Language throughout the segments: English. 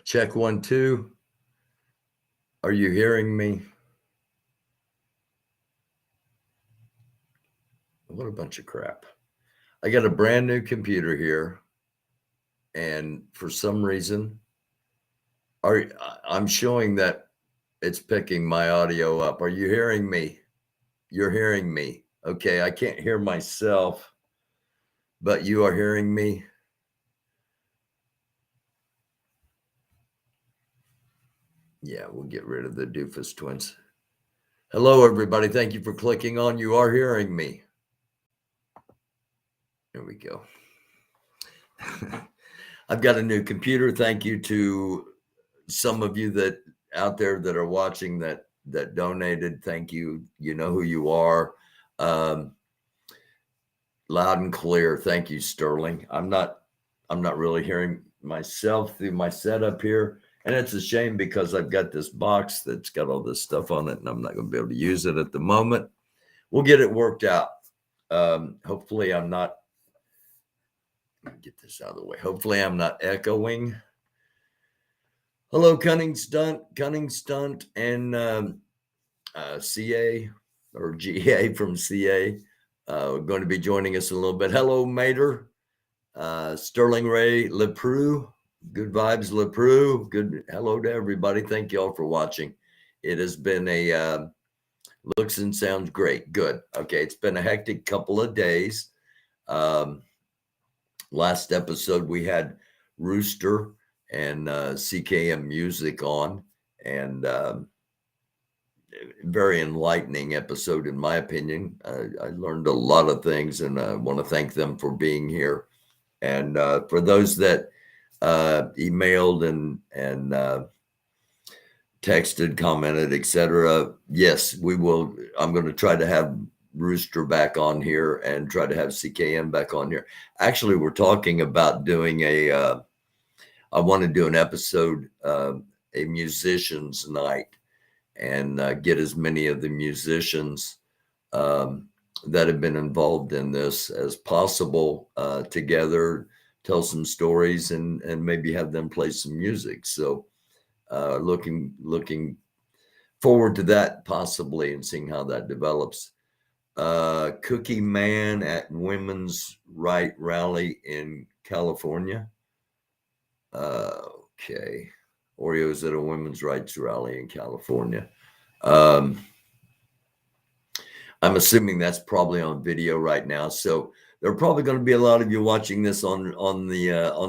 Check 1, 2. Are you hearing me? What a bunch of crap. I got a brand new computer here, and for some reason, I'm showing that it's picking my audio up. Are you hearing me? You're hearing me. Okay, I can't hear myself, but you are hearing me. Yeah, we'll get rid of the doofus twins. Hello, everybody. Thank you for clicking on. You are hearing me. There we go. I've got a new computer. Thank you to some of you that out there that are watching that donated. Thank you. You know who you are. Loud and clear. Thank you, Sterling. I'm not really hearing myself through my setup here. And it's a shame because I've got this box that's got all this stuff on it and I'm not going to be able to use it at the moment. We'll get it worked out. Hopefully I'm not, let me get this out of the way. Hopefully I'm not echoing. Hello, Cunning Stunt and CA or GA from CA. Going to be joining us in a little bit. Hello, Mater. Sterling Ray LePreau. Good vibes, LePreau. Good. Hello to everybody. Thank you all for watching. It has been a looks and sounds great. Good. Okay. It's been a hectic couple of days. Last episode, we had Rooster and CKM music on, and very enlightening episode, in my opinion. I learned a lot of things, and I want to thank them for being here. And for those that emailed and texted, commented, etc. Yes, we will. I'm going to try to have Rooster back on here and try to have CKM back on here. Actually, we're talking about doing I want to do an episode, a musician's night, and get as many of the musicians that have been involved in this as possible together, tell some stories, and maybe have them play some music. So looking forward to that possibly and seeing how that develops. Cookie Man at Women's Right Rally in California. Okay. Oreos at a women's rights rally in California. I'm assuming that's probably on video right now. So there are probably going to be a lot of you watching this on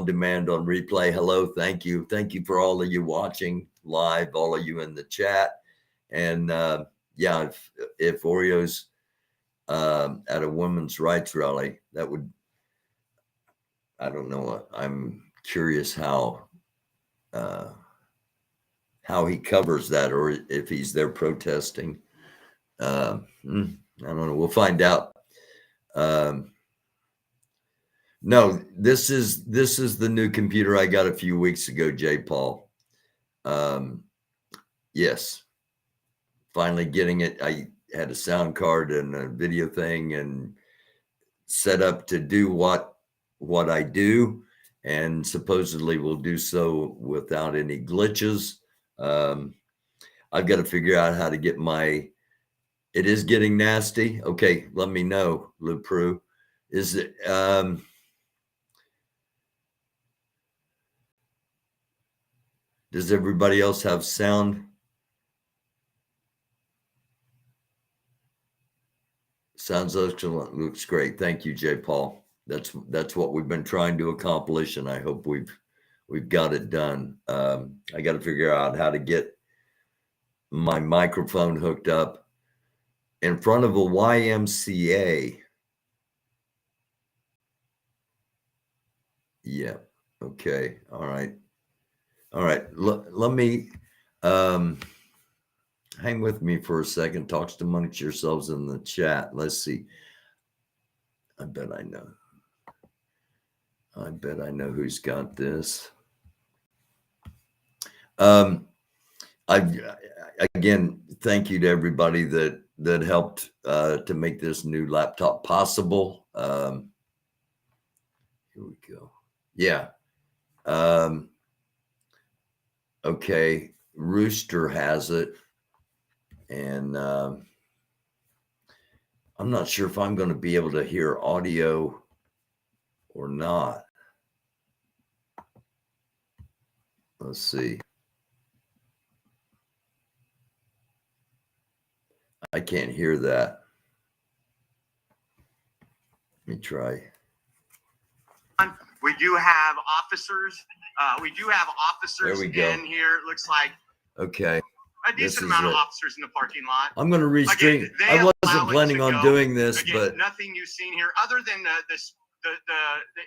demand, on replay. Hello, thank you for all of you watching live, all of you in the chat, and yeah, if Oreos at a women's rights rally, that would, I don't know. I'm curious how he covers that, or if he's there protesting. I don't know. We'll find out. No, this is the new computer I got a few weeks ago, J. Paul. Yes, finally getting it. I had a sound card and a video thing and set up to do what I do, and supposedly will do so without any glitches. I've got to figure out how to get it is getting nasty. Okay, let me know, LePreau. Is it does everybody else have sound? Sounds excellent. Looks great. Thank you, J. Paul. That's what we've been trying to accomplish, and I hope we've got it done. I got to figure out how to get my microphone hooked up in front of a YMCA. Yeah. Okay. All right. Let me hang with me for a second. Talks amongst yourselves in the chat. Let's see. I bet I know who's got this. Again, thank you to everybody that helped to make this new laptop possible. Here we go. Yeah. Okay, Rooster has it, and I'm not sure if I'm going to be able to hear audio or not. Let's see. I can't hear that. Let me try. We do have officers. There we go. In here. It looks like okay. A decent amount of officers in the parking lot. I'm going to restream. I wasn't planning on doing this, but nothing you've seen here other than the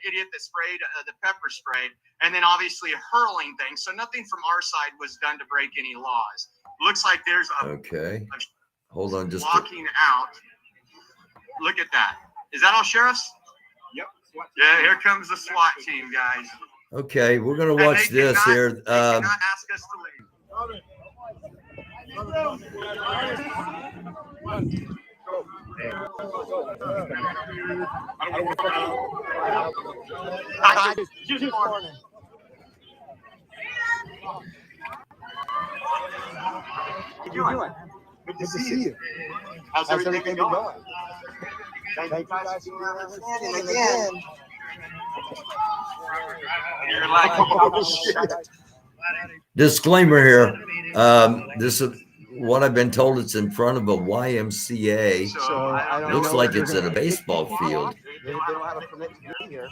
idiot that sprayed the pepper spray, and then obviously hurling things. So nothing from our side was done to break any laws. Looks like there's a okay. Hold on, just walking out. Look at that. Is that all sheriffs? Yep. Yeah, here comes the SWAT team, guys. Okay, we're going to watch this here. They cannot ask us to leave. How you doing? Good to see you. How's everything been going? Thank you guys for understanding again. You're like, oh, shit. Disclaimer here. This is what I've been told. It's in front of a YMCA. So looks like it's at a baseball field. They don't have a permit to be here.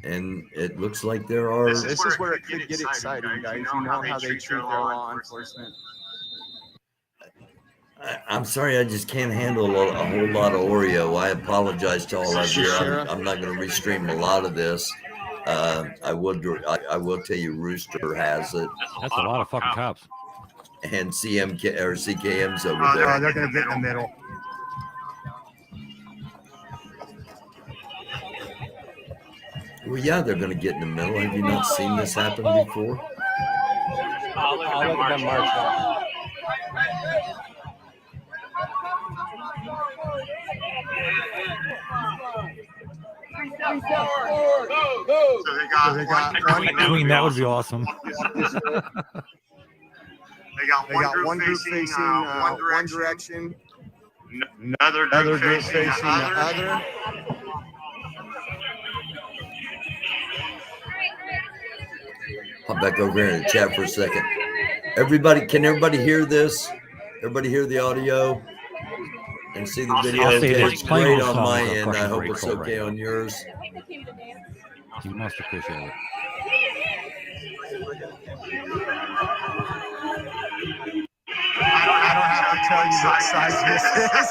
And it looks like there are. This is where it could get exciting, guys. You know how they treat their law enforcement. I'm sorry, I just can't handle a whole lot of Oreo. I apologize to all of you. I'm not going to restream a lot of this. I will tell you, Rooster has it. That's a lot of fucking cops. And CMK or CKM's over there. They're going to get in the middle. Well, yeah, they're going to get in the middle. Have you not seen this happen before? I'll look at them march. So they got one Queen, that would be awesome. They got one group facing one direction. Another group facing the other. Hop back over here in the chat for a second. Can everybody hear this? Everybody hear the audio and see the video? Okay, it's great on my end. I hope it's okay on yours. You must appreciate it. I don't have to tell you what size this is.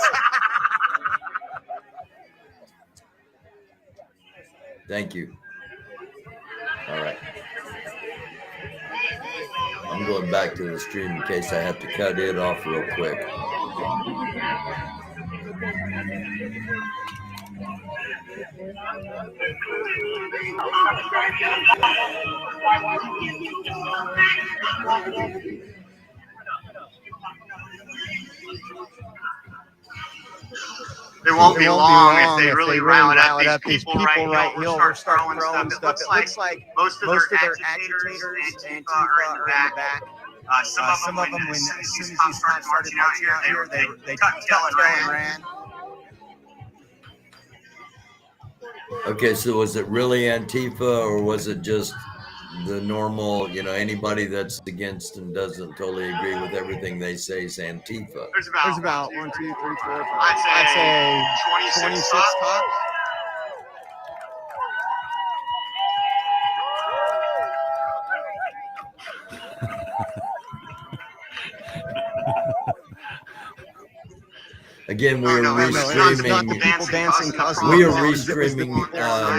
Thank you. All right. I'm going back to the stream in case I have to cut it off real quick. It won't be long if they really rile up these people right here. We'll start throwing stuff. It looks like most of their agitators and Antifa are in the back. Some of them, as soon as these cops started marching out here, they tucked tail and ran. Okay, so was it really Antifa or was it just the normal, anybody that's against and doesn't totally agree with everything they say is Antifa? There's about 1, 2, 3, 4, 5. I'd say 26 cops. Again, we are restreaming. We are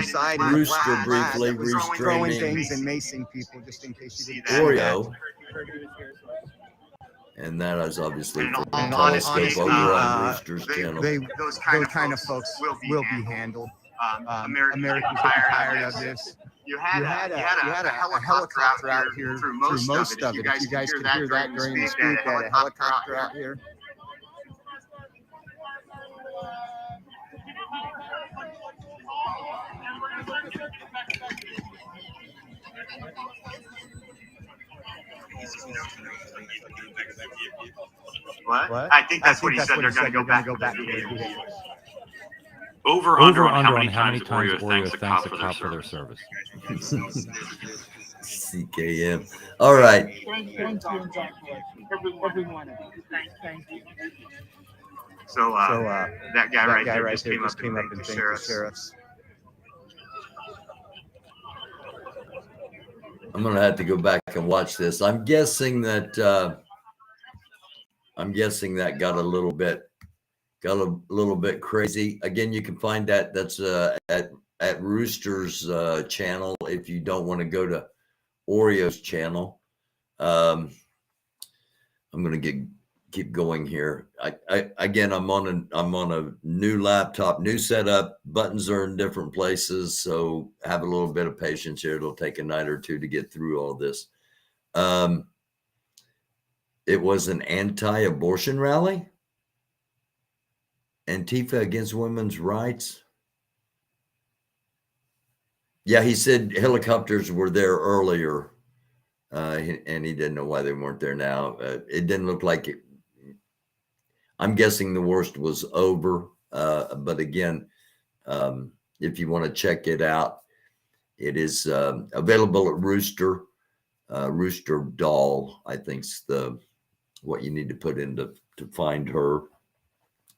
restreaming Rooster briefly, throwing things and restreaming macing people just in case you didn't Oreo. And that is obviously from And Telescope honestly, over on Rooster's channel. Those kind of folks will be handled. Americans will be tired of this. You had a helicopter out here through most of it. If you guys could hear that during the speech, they had a helicopter out here. What? I think that's what he said. They're going to go back to their vehicles. Over under on how many times Oreo thanks a cop for their service. CKM. All right. Thank you exactly. Every one of you. Thank you. So, that guy right there just came up and thanked the sheriffs. I'm going to have to go back and watch this. I'm guessing that got a little bit crazy. Again, you can find that. That's at Rooster's channel. If you don't want to go to Oreo's channel, I'm going to keep going here. I'm on a new laptop, new setup. Buttons are in different places, so have a little bit of patience here. It'll take a night or two to get through all this. It was an anti-abortion rally. Antifa against women's rights. Yeah, he said helicopters were there earlier, and he didn't know why they weren't there now. It didn't look like it. I'm guessing the worst was over. But again, if you want to check it out, it is available at Rooster. Rooster Doll, I think's what you need to put in to find her.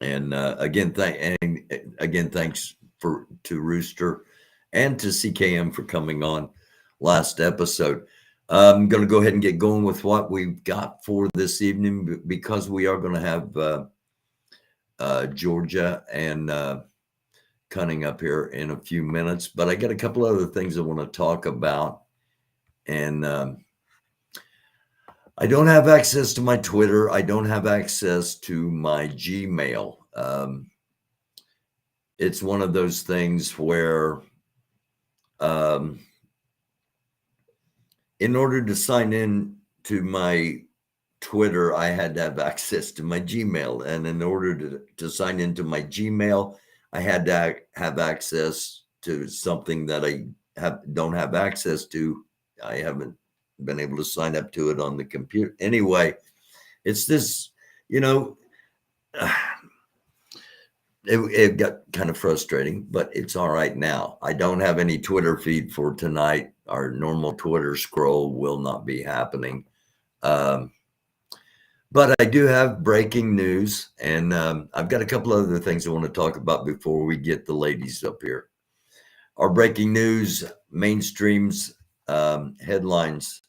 And again, thanks to Rooster and to CKM for coming on last episode. I'm going to go ahead and get going with what we've got for this evening, because we are going to have Georgia and Cunning up here in a few minutes. But I got a couple other things I want to talk about. And I don't have access to my Twitter. I don't have access to my Gmail. It's one of those things where in order to sign in to my Twitter, I had to have access to my Gmail. And in order to sign into my Gmail, I had to have access to something that I don't have access to. I haven't been able to sign up to it on the computer. Anyway, it's this, it got kind of frustrating, but it's all right now. I don't have any Twitter feed for tonight. Our normal Twitter scroll will not be happening. But I do have breaking news, and I've got a couple other things I want to talk about before we get the ladies up here. Our breaking news, mainstream's headlines.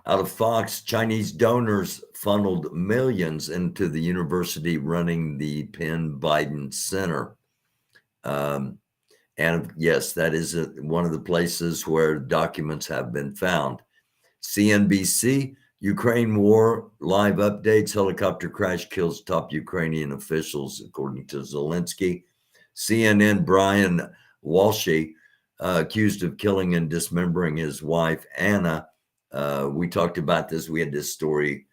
Out of Fox, Chinese donors funneled millions into the university running the Penn Biden Center. And yes, that is one of the places where documents have been found. CNBC, Ukraine war, live updates, helicopter crash kills top Ukrainian officials, according to Zelensky. CNN, Brian Walshy, accused of killing and dismembering his wife, Anna. We talked about this. We had this story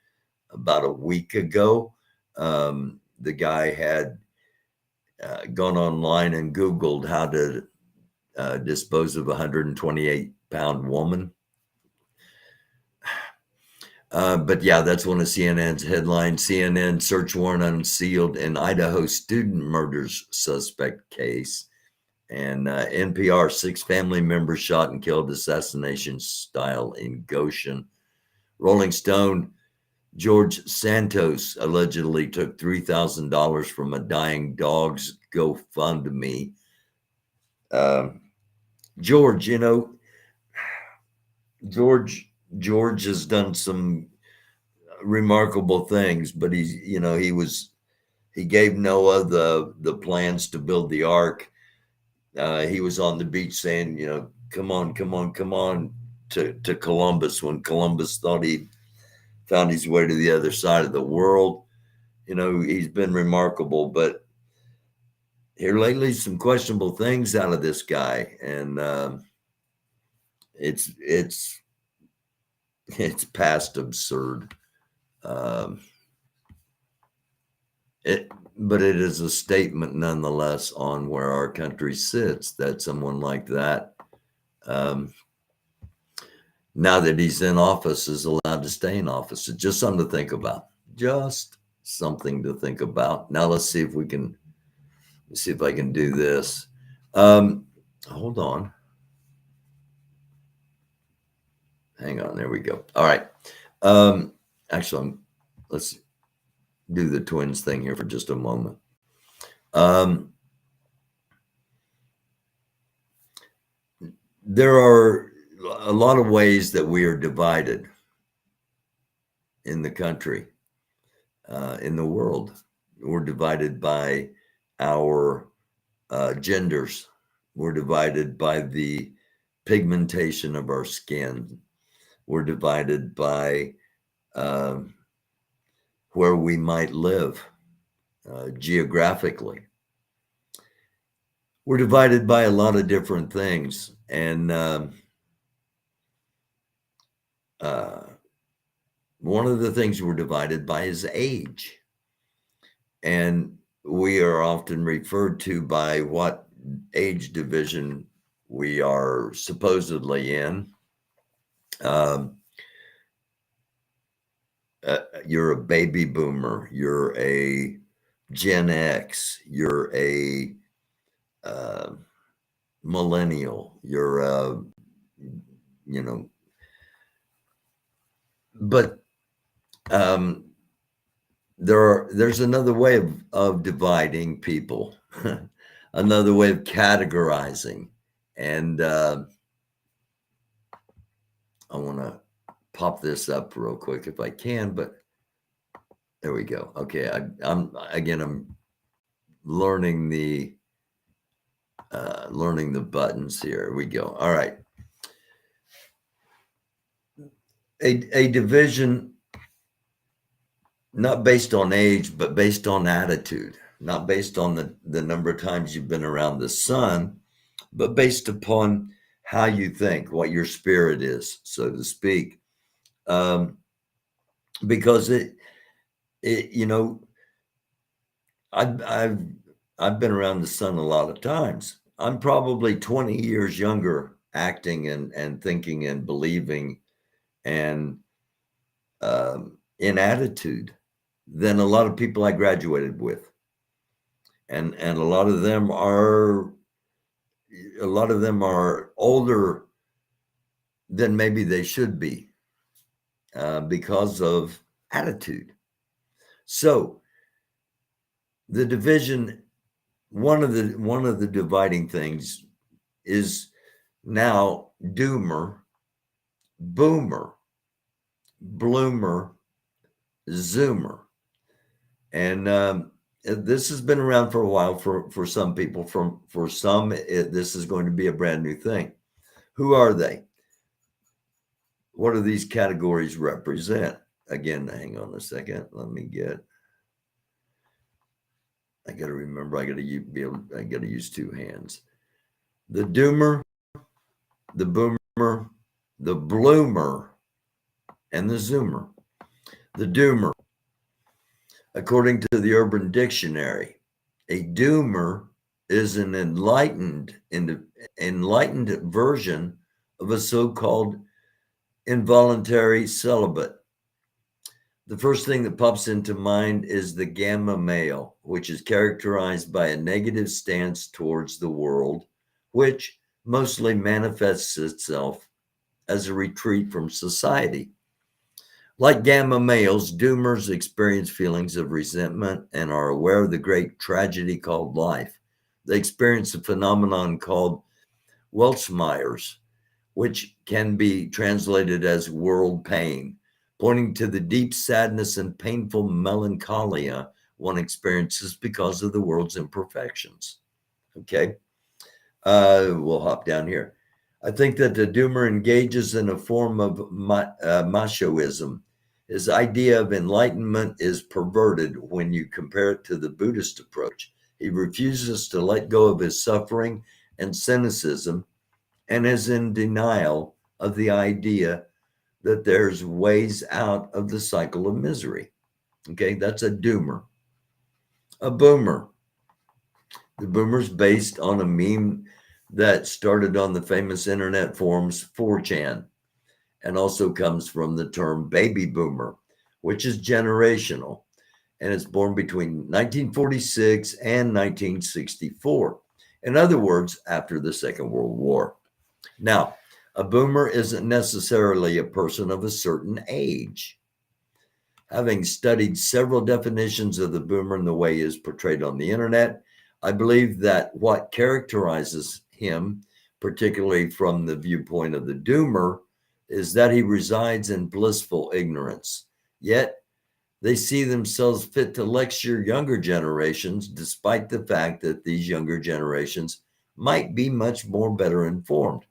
about a week ago. The guy had gone online and Googled how to dispose of a 128-pound woman. But yeah, that's one of CNN's headlines. CNN, search warrant unsealed in Idaho student murders suspect case. And NPR, 6 family members shot and killed assassination style in Goshen. Rolling Stone, George Santos allegedly took $3,000 from a dying dog's GoFundMe. George, George has done some remarkable things, but he gave Noah the plans to build the ark. He was on the beach saying, come on to Columbus when Columbus thought he'd found his way to the other side of the world. He's been remarkable, but here lately, some questionable things out of this guy. And it's past absurd. But it is a statement nonetheless on where our country sits, that someone like that now that he's in office, is allowed to stay in office. It's just something to think about. Just something to think about. Now let's see if we can, let's see if I can do this. Hold on. Hang on, there we go. All right. Actually, let's do the twins thing here for just a moment. There are a lot of ways that we are divided in the country, in the world. We're divided by our genders. We're divided by the pigmentation of our skin. We're divided by where we might live geographically. We're divided by a lot of different things. And one of the things we're divided by is age. And we are often referred to by what age division we are supposedly in. You're a baby boomer, you're a Gen X, you're a millennial, you're a, you know, but there's another way of dividing people, another way of categorizing. And I want to pop this up real quick if I can, but there we go. Okay, I'm learning the buttons here. Here we go. All right. A division not based on age, but based on attitude, not based on the number of times you've been around the sun, but based upon how you think, what your spirit is, so to speak. Because it you know, I've been around the sun a lot of times. I'm probably 20 years younger acting and thinking and believing and in attitude than a lot of people I graduated with. And a lot of them are older than maybe they should be because of attitude. So the division, one of the dividing things is now doomer, boomer, bloomer, zoomer. And this has been around for a while for some people. For some, this is going to be a brand new thing. Who are they? What do these categories represent? Again, hang on a second. Let me get. I got to remember. I got to use two hands. The doomer, the boomer, the bloomer, and the zoomer. The doomer. According to the Urban Dictionary, a doomer is an enlightened version of a so-called involuntary celibate. The first thing that pops into mind is the gamma male, which is characterized by a negative stance towards the world, which mostly manifests itself as a retreat from society. Like gamma males, doomers experience feelings of resentment and are aware of the great tragedy called life. They experience a phenomenon called Weltschmerz, which can be translated as world pain, pointing to the deep sadness and painful melancholia one experiences because of the world's imperfections. Okay, we'll hop down here. I think that the doomer engages in a form of machoism. His idea of enlightenment is perverted when you compare it to the Buddhist approach. He refuses to let go of his suffering and cynicism and is in denial of the idea that there's ways out of the cycle of misery. Okay, that's a doomer. A boomer. The boomer's based on a meme that started on the famous internet forums 4chan. and also comes from the term baby boomer, which is generational, and it's born between 1946 and 1964. In other words, after the Second World War. Now, a boomer isn't necessarily a person of a certain age. Having studied several definitions of the boomer and the way he is portrayed on the internet, I believe that what characterizes him, particularly from the viewpoint of the doomer, is that he resides in blissful ignorance. Yet, they see themselves fit to lecture younger generations, despite the fact that these younger generations might be much more better informed.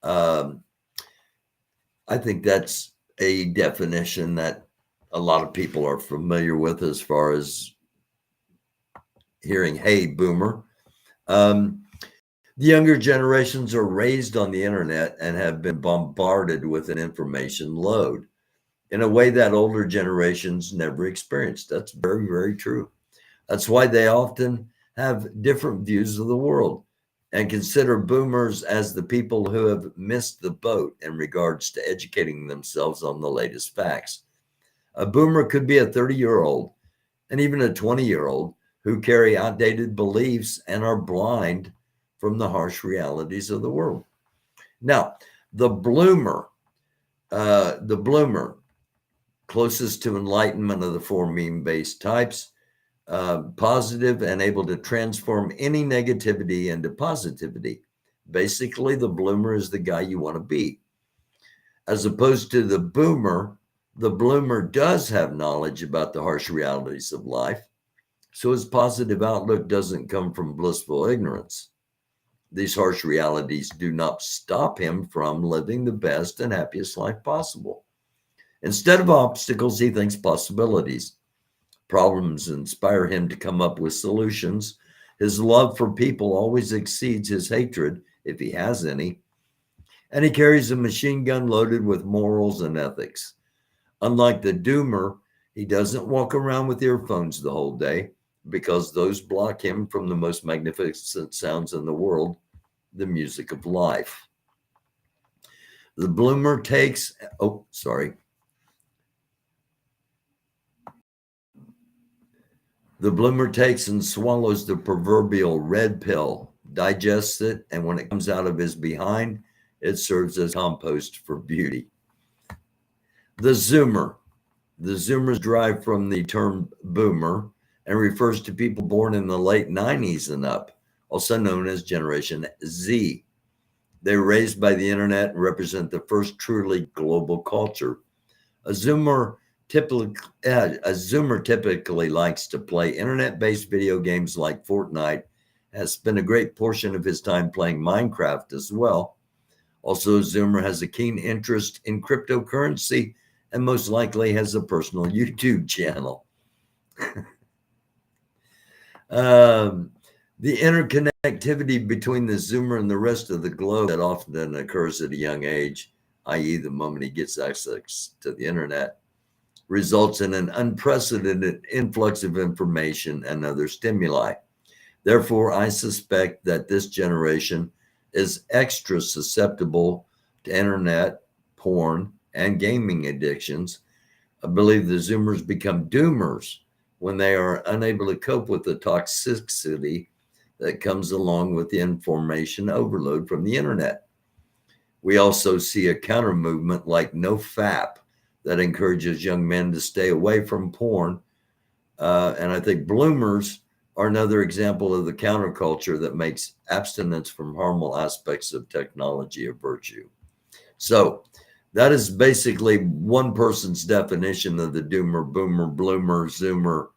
I think that's a definition that a lot of people are familiar with as far as hearing, hey, boomer. The younger generations are raised on the internet and have been bombarded with an information load in a way that older generations never experienced. That's very, very true. That's why they often have different views of the world and consider boomers as the people who have missed the boat in regards to educating themselves on the latest facts. A boomer could be a 30-year-old and even a 20-year-old who carry outdated beliefs and are blind from the harsh realities of the world. Now, the bloomer, closest to enlightenment of the four meme-based types, positive and able to transform any negativity into positivity. Basically, the bloomer is the guy you want to be. As opposed to the bloomer does have knowledge about the harsh realities of life, so his positive outlook doesn't come from blissful ignorance. These harsh realities do not stop him from living the best and happiest life possible. Instead of obstacles, he thinks possibilities. Problems inspire him to come up with solutions. His love for people always exceeds his hatred, if he has any. And he carries a machine gun loaded with morals and ethics. Unlike the doomer, he doesn't walk around with earphones the whole day because those block him from the most magnificent sounds in the world, the music of life. The bloomer takes, The bloomer takes and swallows the proverbial red pill, digests it, and when it comes out of his behind, it serves as compost for beauty. The zoomer. The zoomers derive from the term boomer and refers to people born in the late 90s and up, also known as Generation Z. They're raised by the internet and represent the first truly global culture. A zoomer typically likes to play internet-based video games like Fortnite, has spent a great portion of his time playing Minecraft as well. Also, a zoomer has a keen interest in cryptocurrency and most likely has a personal YouTube channel. The interconnectivity between the zoomer and the rest of the globe that often occurs at a young age, i.e. the moment he gets access to the internet, results in an unprecedented influx of information and other stimuli. Therefore, I suspect that this generation is extra susceptible to internet, porn, and gaming addictions. I believe the zoomers become doomers when they are unable to cope with the toxicity that comes along with the information overload from the internet. We also see a counter movement like NoFap that encourages young men to stay away from porn. And I think bloomers are another example of the counterculture that makes abstinence from harmful aspects of technology a virtue. So that is basically one person's definition of the doomer, boomer, bloomer, zoomer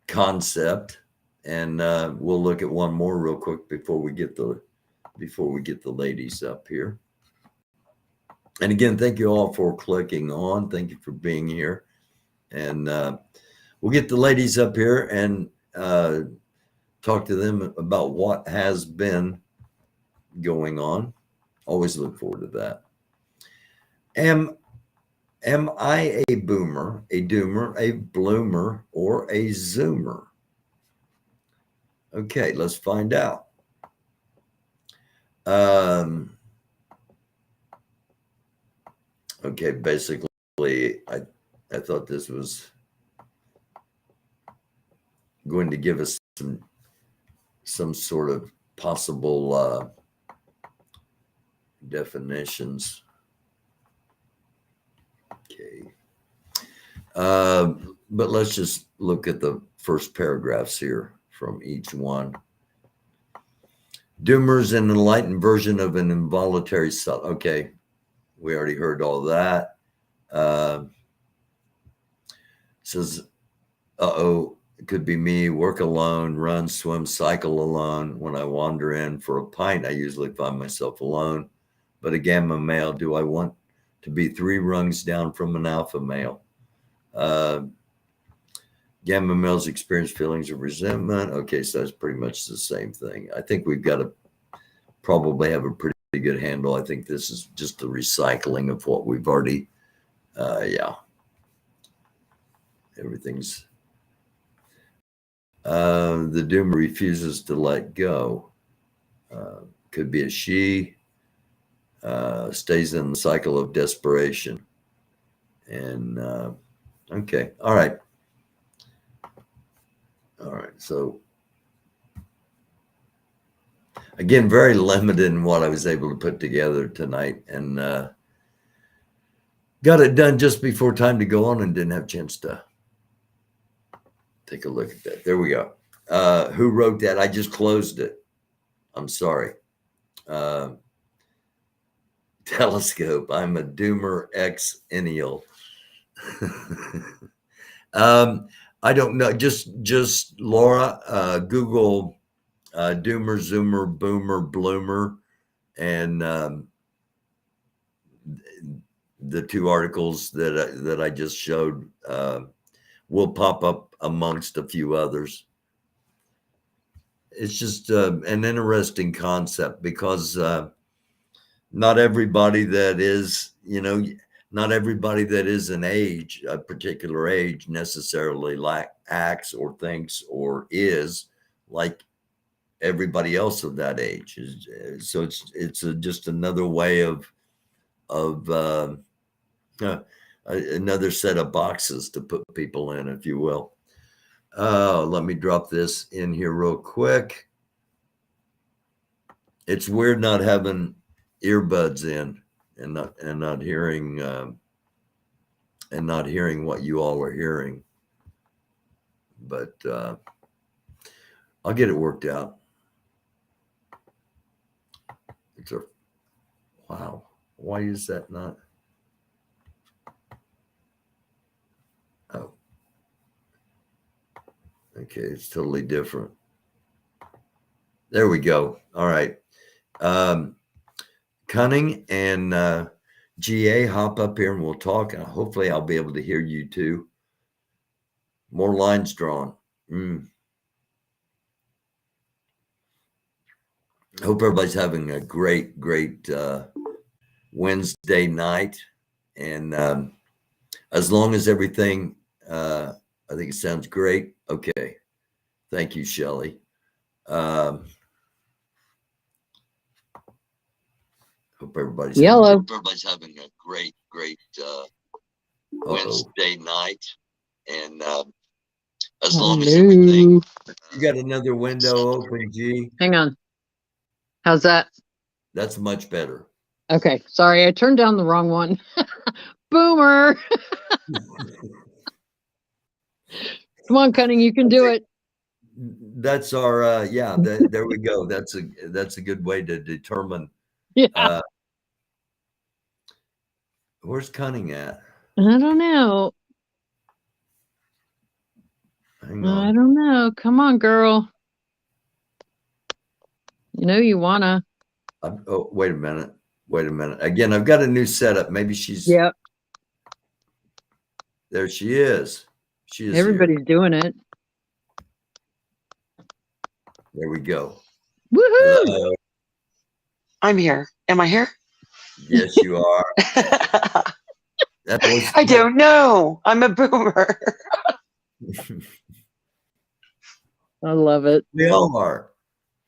concept. And we'll look at one more real quick before we get the ladies up here. And again, thank you all for clicking on. Thank you for being here. And we'll get the ladies up here and talk to them about what has been going on. Always look forward to that. Am I a boomer, a doomer, a bloomer, or a zoomer? Okay, let's find out. Okay, basically, I thought this was going to give us some sort of possible definitions. Okay. But let's just look at the first paragraphs here from each one. Doomer is an enlightened version of an involuntary self. Okay, we already heard all that. Says, uh-oh, it could be me, work alone, run, swim, cycle alone. When I wander in for a pint, I usually find myself alone. But a gamma male, do I want to be 3 rungs down from an alpha male? Gamma males experience feelings of resentment. Okay, so that's pretty much the same thing. I think we've got to probably have a pretty good handle. I think this is just the recycling of what we've already, yeah. Everything's, the doomer refuses to let go. Could be a she, stays in the cycle of desperation. And, okay, all right. All right, so again, very limited in what I was able to put together tonight, and got it done just before time to go on and didn't have a chance to take a look at that. There we go. Who wrote that? I just closed it. I'm sorry. Telescope. I'm a doomer ex-ennial. I don't know. Just Laura, Google doomer, zoomer, boomer, bloomer, and the 2 articles that I just showed will pop up amongst a few others. It's just an interesting concept because not everybody that is, not everybody that is an age, a particular age, necessarily acts or thinks or is like everybody else of that age. So it's just another way of another set of boxes to put people in, if you will. Let me drop this in here real quick. It's weird not having earbuds in and not hearing what you all are hearing, but I'll get it worked out. It's a wow. Why is that not? Oh, okay, it's totally different. There we go. All right. Cunning and GA, hop up here and we'll talk. And hopefully I'll be able to hear you too. More lines drawn. Hope everybody's having a great Wednesday night. And as long as everything, I think it sounds great. Okay. Thank you, Shelley. Hope everybody's having a great Wednesday night. And as long as everything, you got another window open, G. Hang on. How's that? That's much better. Okay. Sorry, I turned down the wrong one. Boomer. Come on, Cunning, you can do it. That's our yeah, there we go. That's a good way to determine. Yeah. Where's Cunning at? I don't know. Hang on. I don't know. Come on, girl. You know you wanna. Oh, wait a minute. Again, I've got a new setup. Maybe she's. Yep. There she is. She is. Everybody's doing it. There we go. Woohoo! Hello. I'm here. Am I here? Yes, you are. I don't know. I'm a boomer. I love it. We all are.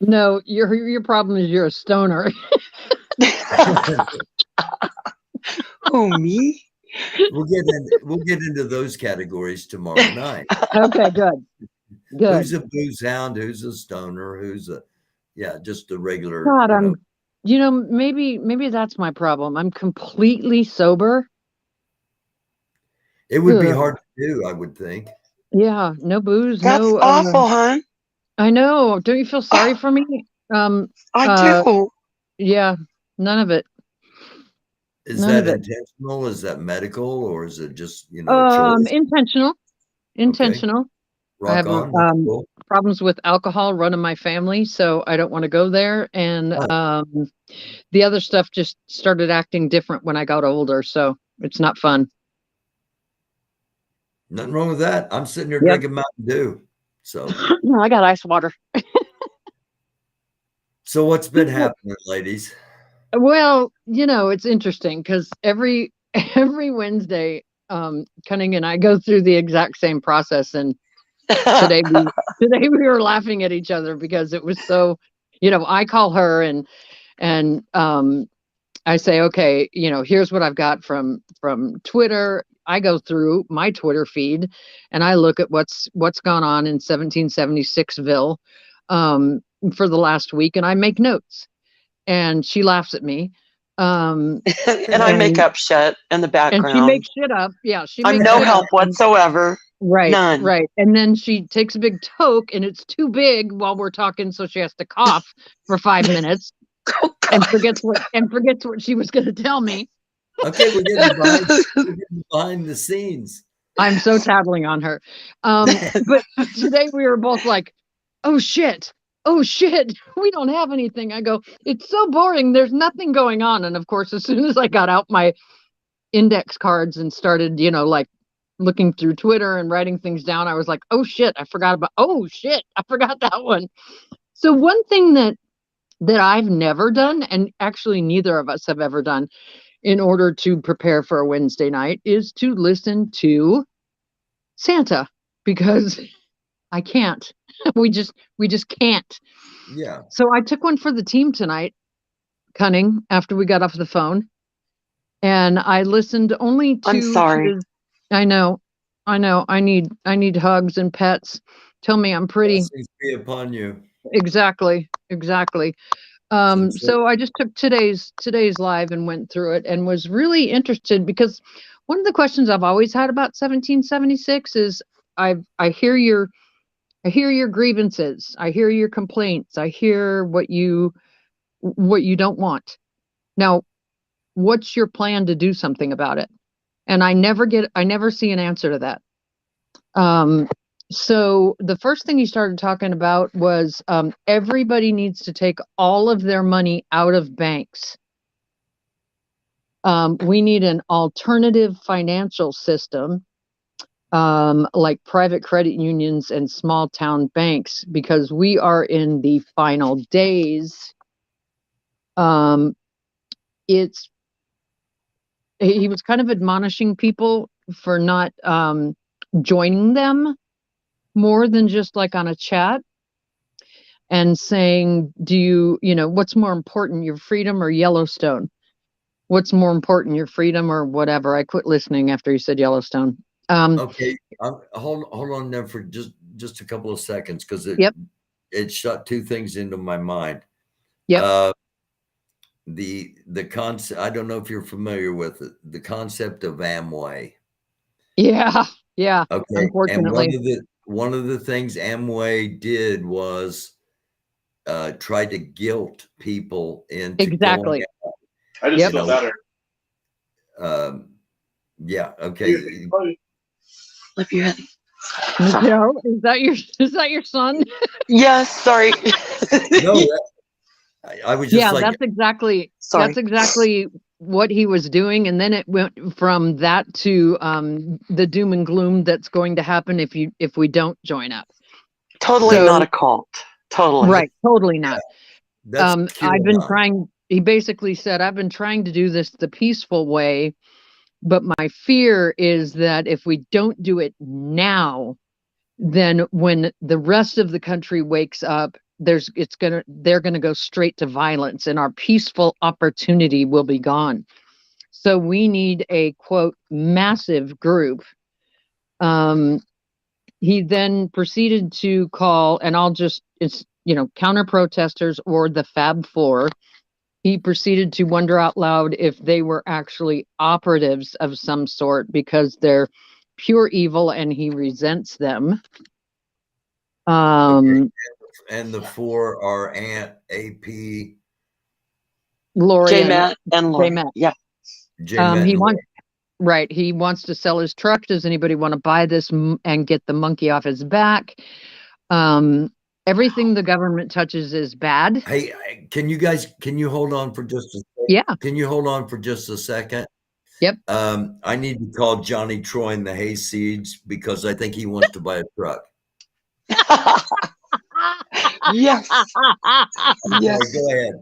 No, your problem is you're a stoner. Who, me? We'll get into those categories tomorrow night. Okay, good. Good. Who's a booze hound? Who's a stoner? Who's a just a regular. God, maybe that's my problem. I'm completely sober. It would be hard to do, I would think. Yeah, no booze, That's no. awful, hon. I know. Don't you feel sorry for me? I do. Yeah, none of it. Is that intentional? Is that medical, or is it just a choice? Intentional. Intentional. Rock I have on. Cool. problems with alcohol running my family, so I don't want to go there. And the other stuff just started acting different when I got older, so it's not fun. Nothing wrong with that. I'm sitting here drinking Mountain Dew. So I got ice water. So what's been happening, ladies? Well, it's interesting because every Wednesday, Cunning and I go through the exact same process, and today we were laughing at each other because it was so, I call her and I say, okay, here's what I've got from Twitter. I go through my Twitter feed and I look at what's gone on in 1776ville for the last week, and I make notes. And she laughs at me. And I make up shit in the background. And she makes shit up. Yeah, I'm no help whatsoever. Right. None. Right. And then she takes a big toke, and it's too big while we're talking, so she has to cough for 5 minutes. And forgets what she was going to tell me. Okay, we're getting behind the scenes. I'm so tattling on her. But today we were both like, oh shit, we don't have anything. I go, it's so boring. There's nothing going on. And of course, as soon as I got out my index cards and started, like looking through Twitter and writing things down, I was like, oh shit, I forgot that one. So one thing that I've never done, and actually neither of us have ever done in order to prepare for a Wednesday night, is to listen to Santa, because I can't. We just can't. Yeah. So I took one for the team tonight, Cunning, after we got off the phone, and I listened only to. I'm sorry. I know. I need hugs and pets. Tell me I'm pretty. Blessings be upon you. Exactly. So I just took today's live and went through it and was really interested, because one of the questions I've always had about 1776 is I hear your grievances, I hear your complaints, I hear what you don't want. Now, what's your plan to do something about it? And I never see an answer to that. So the first thing he started talking about was everybody needs to take all of their money out of banks. We need an alternative financial system, like private credit unions and small town banks, because we are in the final days. He was kind of admonishing people for not joining them more than just like on a chat, and saying, what's more important, your freedom or Yellowstone? What's more important, your freedom or whatever? I quit listening after you said Yellowstone. Okay, hold on there for just a couple of seconds, because it shot two things into my mind. Yep. The concept, I don't know if you're familiar with it, the concept of Amway. Yeah. Okay. Unfortunately. And one of the things Amway did was try to guilt people into exactly. Going out. I just feel better. Yeah. Okay. Lift your head. No, is that your son? Yes. Sorry. No. I was just like, that's exactly what he was doing. And then it went from that to the doom and gloom that's going to happen if we don't join up. Totally not a cult. Totally. Right. Totally not. I've been QAnon. trying. He basically said, I've been trying to do this the peaceful way, but my fear is that if we don't do it now, then when the rest of the country wakes up they're gonna go straight to violence, and our peaceful opportunity will be gone. So we need a quote massive group. He then proceeded to call, and it's counter protesters or the Fab Four. He proceeded to wonder out loud if they were actually operatives of some sort because they're pure evil and he resents them. Okay. And the four are Aunt AP, Lori, J-Matt and Lori. J-Matt. Yeah. He wants to sell his truck. Does anybody want to buy this and get the monkey off his back? Everything the government touches is bad. Hey, can you hold on for just a second? Yeah. Can you hold on for just a second? Yep. I need to call Johnny Troy and the Hayseeds because I think he wants to buy a truck. Yes. Yes. Okay, go ahead.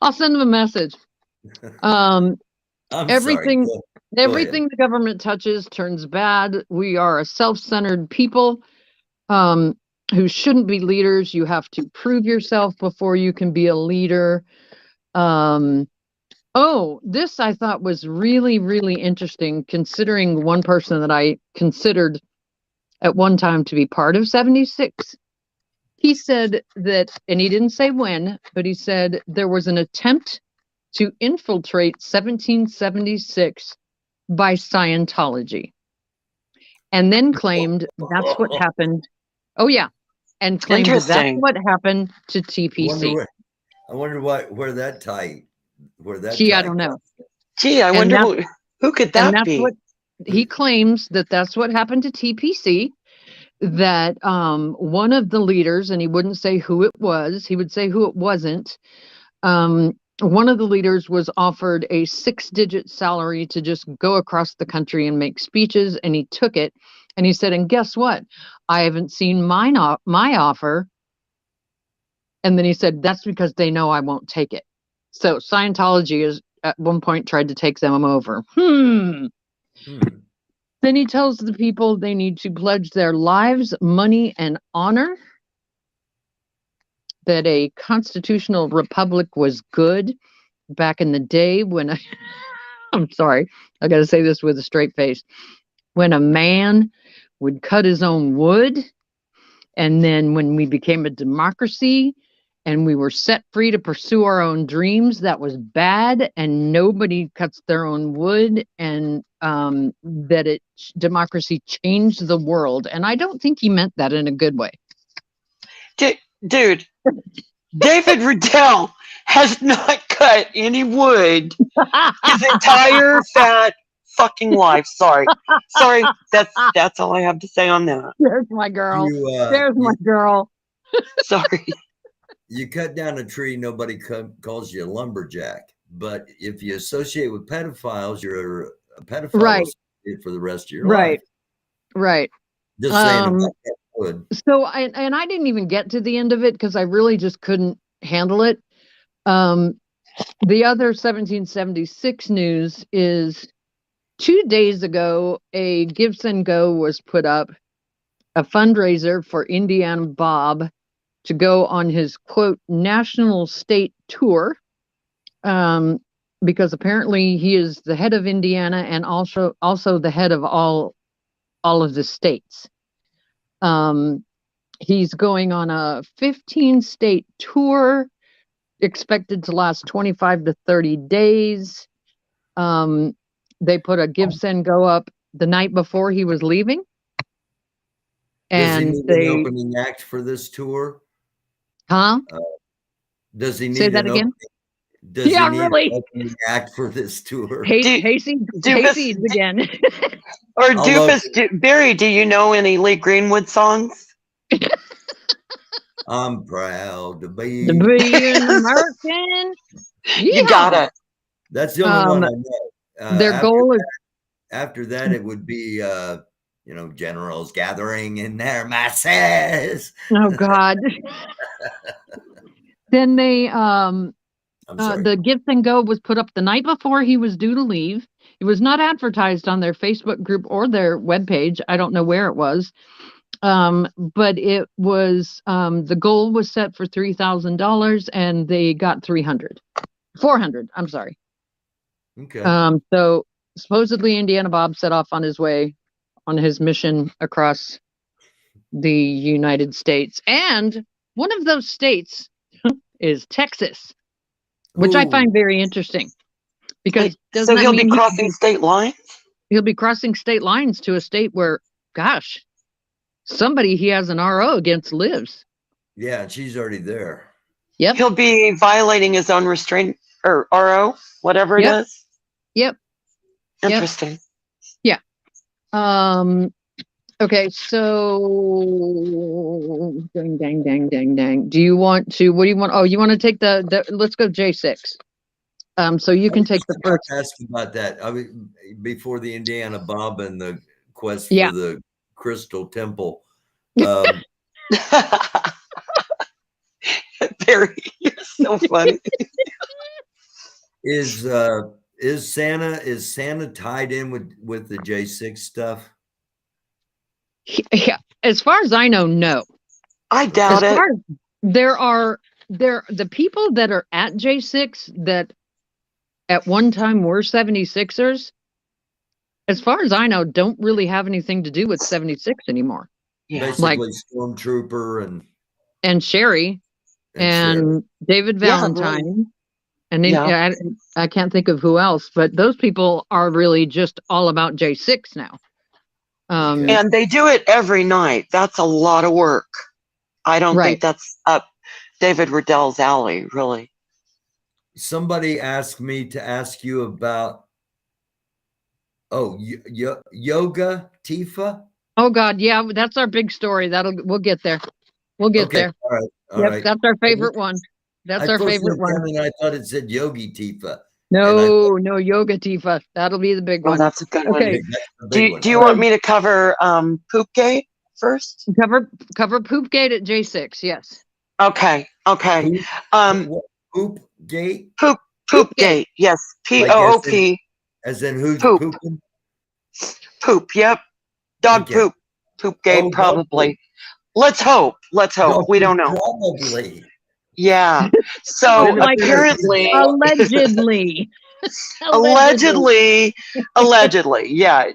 I'll send him a message. Everything the government touches turns bad. We are a self-centered people who shouldn't be leaders. You have to prove yourself before you can be a leader. This I thought was really, really interesting, considering one person that I considered at one time to be part of 76. He said that, and he didn't say when, but he said there was an attempt to infiltrate 1776 by Scientology, and then claimed that's what happened. Oh yeah, and claimed that's what happened to TPC. I wonder where that tie. Gee, I don't know. Gee, I wonder who could that be? He claims that's what happened to TPC. That one of the leaders, and he wouldn't say who it was, he would say who it wasn't. One of the leaders was offered a 6-digit salary to just go across the country and make speeches, and he took it. And he said, and guess what? I haven't seen my offer. And then he said, that's because they know I won't take it. So Scientology is at one point tried to take them over. Then he tells the people they need to pledge their lives, money, and honor. That a constitutional republic was good back in the day when I'm sorry, I got to say this with a straight face. When a man would cut his own wood, and then when we became a democracy and we were set free to pursue our own dreams, that was bad, and nobody cuts their own wood, and democracy changed the world. And I don't think he meant that in a good way. Dude, David Riddell has not cut any wood his entire fat fucking life. Sorry. That's all I have to say on that. There's my girl. There's my girl. Sorry. You cut down a tree, nobody calls you a lumberjack. But if you associate with pedophiles, you're a pedophile, right, for the rest of your life. Right. Just saying about that wood. So I didn't even get to the end of it because I really just couldn't handle it. The other 1776 news is 2 days ago, a Give Send Go was put up, a fundraiser for Indiana Bob to go on his quote national state tour, because apparently he is the head of Indiana and also the head of all of the states. He's going on a 15-state tour, expected to last 25 to 30 days. They put a Give Send Go up the night before he was leaving. And does he need an opening act for this tour? Huh? Does he need Say that again? Does he need an opening act for this tour? Hayseeds again. Or Doofus, Barry, do you know any Lee Greenwood songs? I'm proud to be an American. You got it. That's the only one I know. Their goal is after that it would be generals gathering in their masses. Oh God. Then they the Give Send Go was put up the night before he was due to leave. It was not advertised on their Facebook group or their webpage. I don't know where it was. But it was the goal was set for $3,000 and they got 400. I'm sorry. Okay. So supposedly Indiana Bob set off on his way on his mission across the United States, and one of those states is Texas, which I find very interesting because so he'll be crossing state lines. He'll be crossing state lines to a state where, gosh, somebody he has an RO against lives. Yeah, she's already there. Yep. He'll be violating his own restraint or RO, whatever it is. Yep. Interesting. Yeah. Okay, so dang. Do you want to, what do you want? Oh, you want to take the let's go J6. So you can take the first. Ask about that. I mean, before the Indiana Bob and the quest Yeah. for the Crystal Temple. Barry, you're so funny. Is Santa tied in with the J6 stuff? Yeah, as far as I know, no. I doubt it. The people that are at J6 that at one time were 76ers, as far as I know, don't really have anything to do with 76 anymore. Yeah. Basically, like Stormtrooper and Sherry and David Valentine. And then, I can't think of who else, but those people are really just all about J6 now. And they do it every night. That's a lot of work. I don't think that's up David Riddell's alley, really. Somebody asked me to ask you about, yoga Tifa. Oh God, yeah, that's our big story. We'll get there. We'll get there. All right. All right. That's our favorite one. That's our favorite one. I thought it said Yogi Tifa. No, Yoga Tifa. That'll be the big one. That's a good one. Do you want me to cover Poopgate first? Cover Poopgate at J6, yes. Okay. Poopgate? Poopgate, yes. P-O-O-P. As in who's poop. Pooping? Poop, yep. Dog poop. Poopgate, probably. Let's hope. We don't know. Probably. Yeah. So apparently, allegedly, yeah.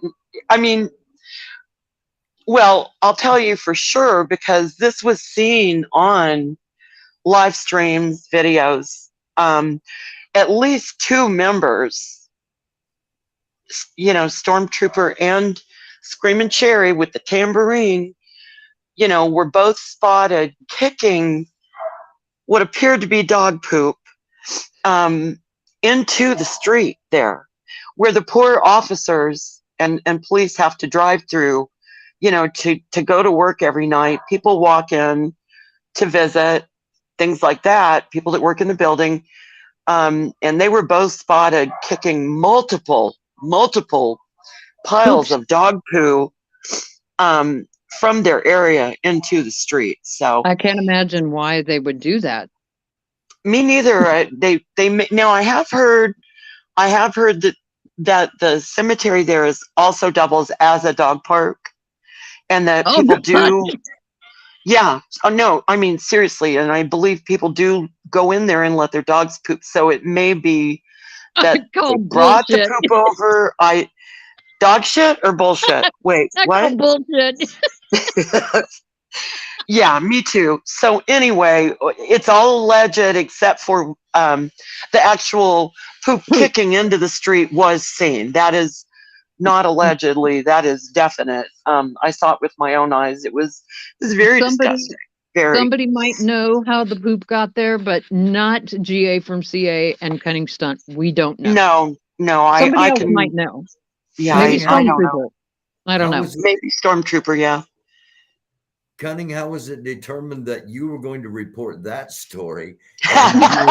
I mean, well, I'll tell you for sure because this was seen on live streams, videos. At least two members, Stormtrooper and Screaming Cherry with the tambourine, were both spotted kicking what appeared to be dog poop into the street there, where the poor officers and police have to drive through, to go to work every night. People walk in to visit, things like that, people that work in the building. And they were both spotted kicking multiple piles of dog poo from their area into the street. So I can't imagine why they would do that. Me neither. Now I have heard that the cemetery there is also doubles as a dog park, and that people do. Yeah. Oh no, I mean seriously, and I believe people do go in there and let their dogs poop. So it may be that they brought the poop over. Dog shit or bullshit? Wait, what? Bullshit. Yeah, me too. So anyway, it's all alleged except for the actual poop kicking into the street was seen. That is not allegedly. That is definite. I saw it with my own eyes. It was very disgusting. Somebody might know how the poop got there, but not GA from CA and Cunning Stunt. We don't know. No. Somebody I else can might know. Yeah, maybe I don't know. I don't know. Maybe Stormtrooper. Yeah. Cunning, how was it determined that you were going to report that story? Because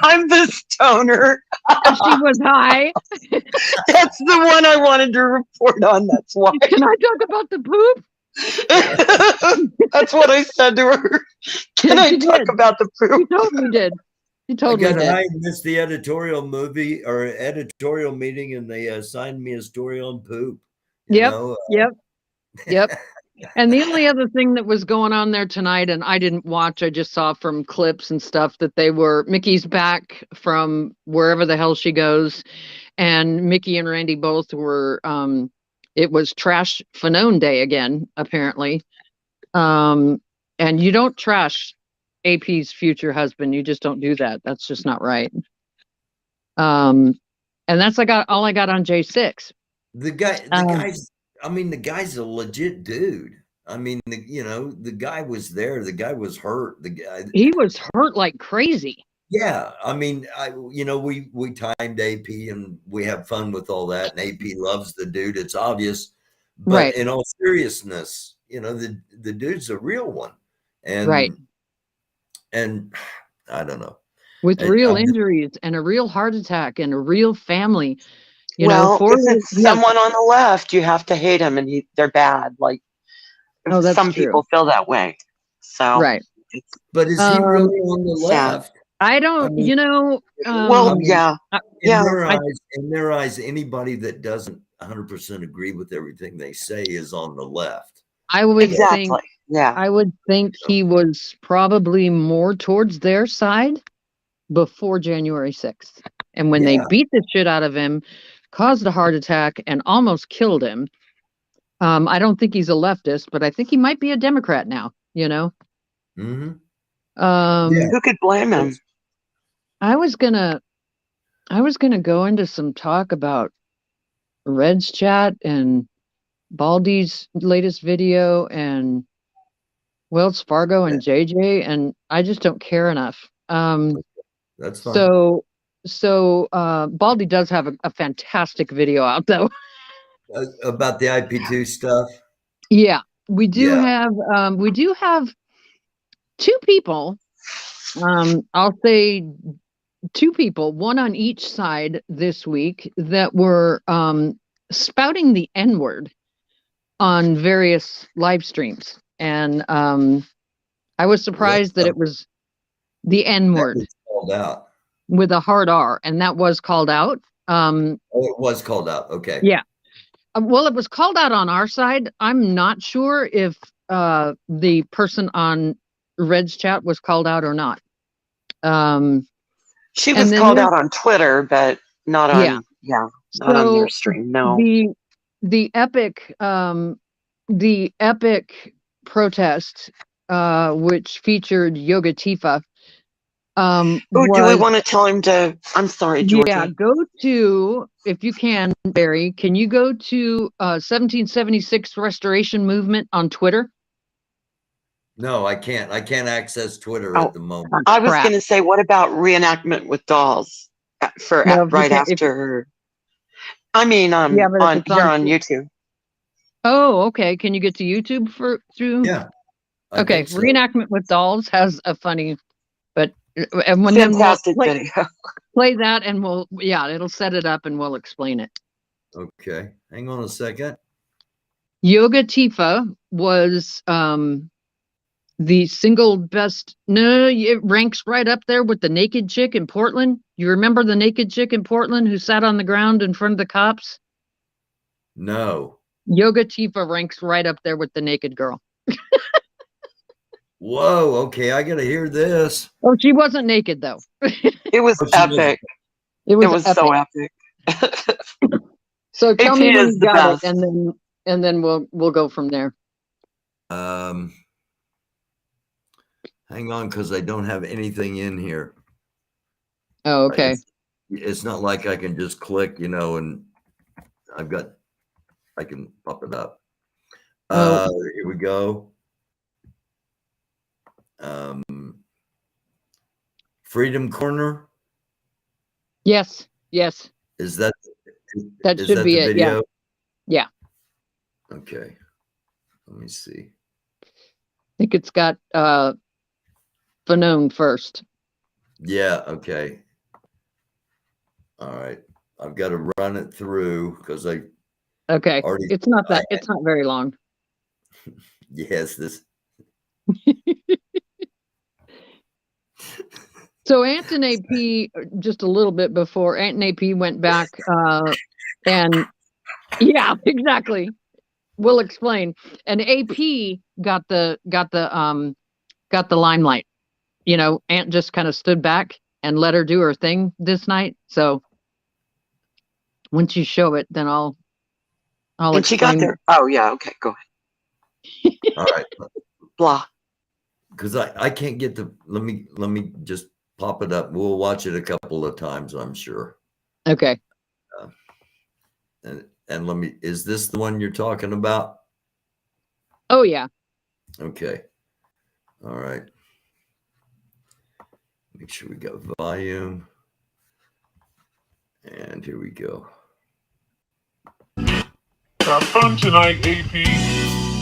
I'm the stoner. She was high. That's the one I wanted to report on. That's why. Can I talk about the poop? That's what I said to her. Can I talk about the poop? You totally did. You totally did. I missed the editorial meeting, and they assigned me a story on poop. Yep. And the only other thing that was going on there tonight, and I didn't watch, I just saw from clips and stuff that Mickey's back from wherever the hell she goes. And Mickey and Randy both were, it was Trash Fanone Day again, apparently. And you don't trash AP's future husband. You just don't do that. That's just not right. And that's all I got on J6. The guy's a legit dude. I mean, the guy was there. The guy was hurt. He was hurt like crazy. Yeah. I mean, we timed AP and we have fun with all that. And AP loves the dude. It's obvious. But right. In all seriousness, the dude's a real one. And, right. And I don't know. With real injuries and a real heart attack and a real family. If it's someone on the left, you have to hate them, and they're bad. Like, some people feel that way. So, right. But is he really on the left? I don't. In their eyes, anybody that doesn't 100% agree with everything they say is on the left. I would think. Yeah. I would think he was probably more towards their side before January 6th, and when they beat the shit out of him, caused a heart attack and almost killed him. I don't think he's a leftist, but I think he might be a Democrat now, Mm-hmm. Who could blame him? I was gonna go into some talk about Red's chat and Baldy's latest video and Wells Fargo and JJ, and I just don't care enough. That's fine. So Baldy does have a fantastic video out though. About the IP2 stuff. Yeah, we do have two people. I'll say two people, one on each side this week, that were spouting the N-word on various live streams, and I was surprised that it was the N-word called out with a hard R, and that was called out. It was called out. Okay. Yeah. Well, it was called out on our side. I'm not sure if the person on Red's chat was called out or not. She was called out on Twitter, but not on not on their stream. No. The epic protest, which featured Yoga Tifa. Do we want to tell him to? I'm sorry, Georgie. Yeah, go to, if you can, Barry. Can you go to 1776 Restoration Movement on Twitter? No, I can't. I can't access Twitter at the moment. I was going to say, what about reenactment with dolls right after? I mean, here on YouTube. Oh, okay. Can you get to YouTube through? Yeah. Okay, so. Reenactment with dolls has a funny, and when fantastic video. Play that, and it'll set it up, and we'll explain it. Okay, hang on a second. Yoga Tifa was the single best. No, it ranks right up there with the naked chick in Portland. You remember the naked chick in Portland who sat on the ground in front of the cops? No. Yoga Tifa ranks right up there with the naked girl. Whoa, okay, I gotta hear this. Oh, she wasn't naked though. It was epic. It was so epic. So tell me when you got it, and then we'll go from there. Hang on, because I don't have anything in here. Oh, okay. It's not like I can just click, and I can pop it up. Here we go. Freedom Corner. Yes. Is that should be it? Video? Yeah. Okay. Let me see. I think it's got Fanone first. Yeah. Okay. All right. I've got to run it through because I. Okay. It's not very long. Yes. This. So Ant and AP, just a little bit before, Ant and AP went back, and yeah, exactly. we'll explain. And AP got the limelight. You know, Aunt just kind of stood back and let her do her thing this night. So once you show it, then I'll And explain. she got there. Oh yeah, okay, go ahead. All right. Blah. Because I can't get the let me just pop it up. We'll watch it a couple of times, I'm sure. Okay. And let me, is this the one you're talking about? Oh yeah. Okay. All right. Make sure we got volume. And here we go. Have fun tonight, AP.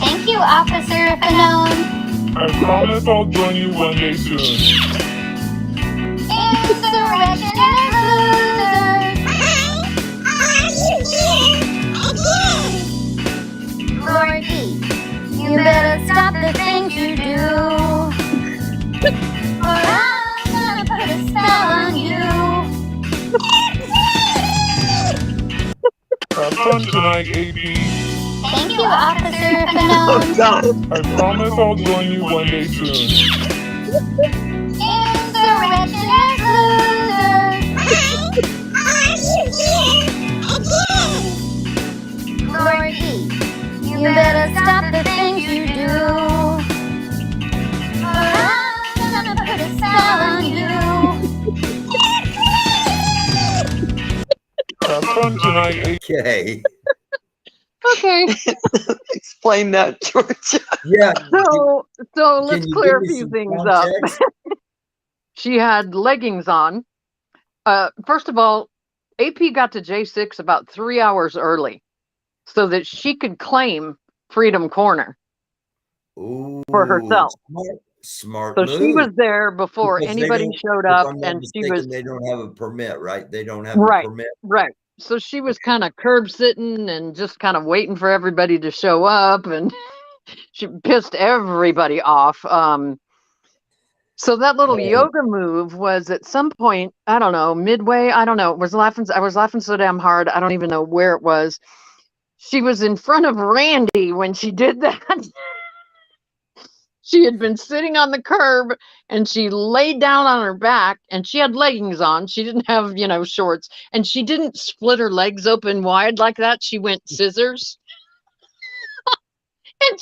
Thank you, Officer Fanon. I promise I'll join you one day soon. Insurrectionist losers. Lord D, you better stop the things you do, or I'm gonna put a spell on you. Have fun tonight, AP. Thank you, Officer Fanon. I promise I'll join you one day soon. Insurrectionist losers. Lord D, you better stop the things you do, or I'm gonna put a spell on you. Have fun tonight, AP. Okay. Okay. Explain that, Georgia. Yeah. So let's you clear a give me few some things up. context? She had leggings on. First of all, AP got to J6 about 3 hours early so that she could claim Freedom Corner for herself. Smart So move. she was there before Because anybody showed up, and she was. They don't have a permit, right? They don't have Right, a permit. right. So she was kind of curb sitting and just kind of waiting for everybody to show up, and she pissed everybody off. So that little yoga move was at some point, I don't know, midway, I don't know. I was laughing so damn hard. I don't even know where it was. She was in front of Randy when she did that. She had been sitting on the curb and she laid down on her back and she had leggings on. She didn't have, shorts, and she didn't split her legs open wide like that. She went scissors. And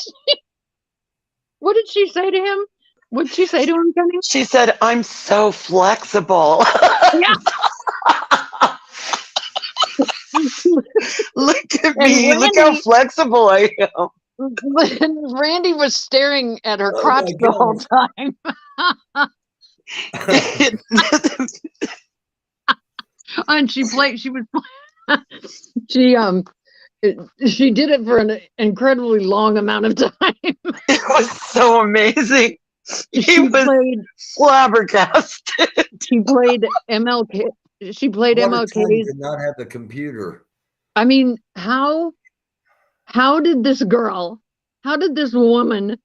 what did she say to him? What did she say to him, Cunning? She said, I'm so flexible. Yeah. Look at me. Look how flexible I am. Randy was staring at her crotch the whole time. And she did it for an incredibly long amount of time. It was so amazing. He was flabbergasted. She played MLK. She played MLK's. Did not have the computer. I mean, how did this woman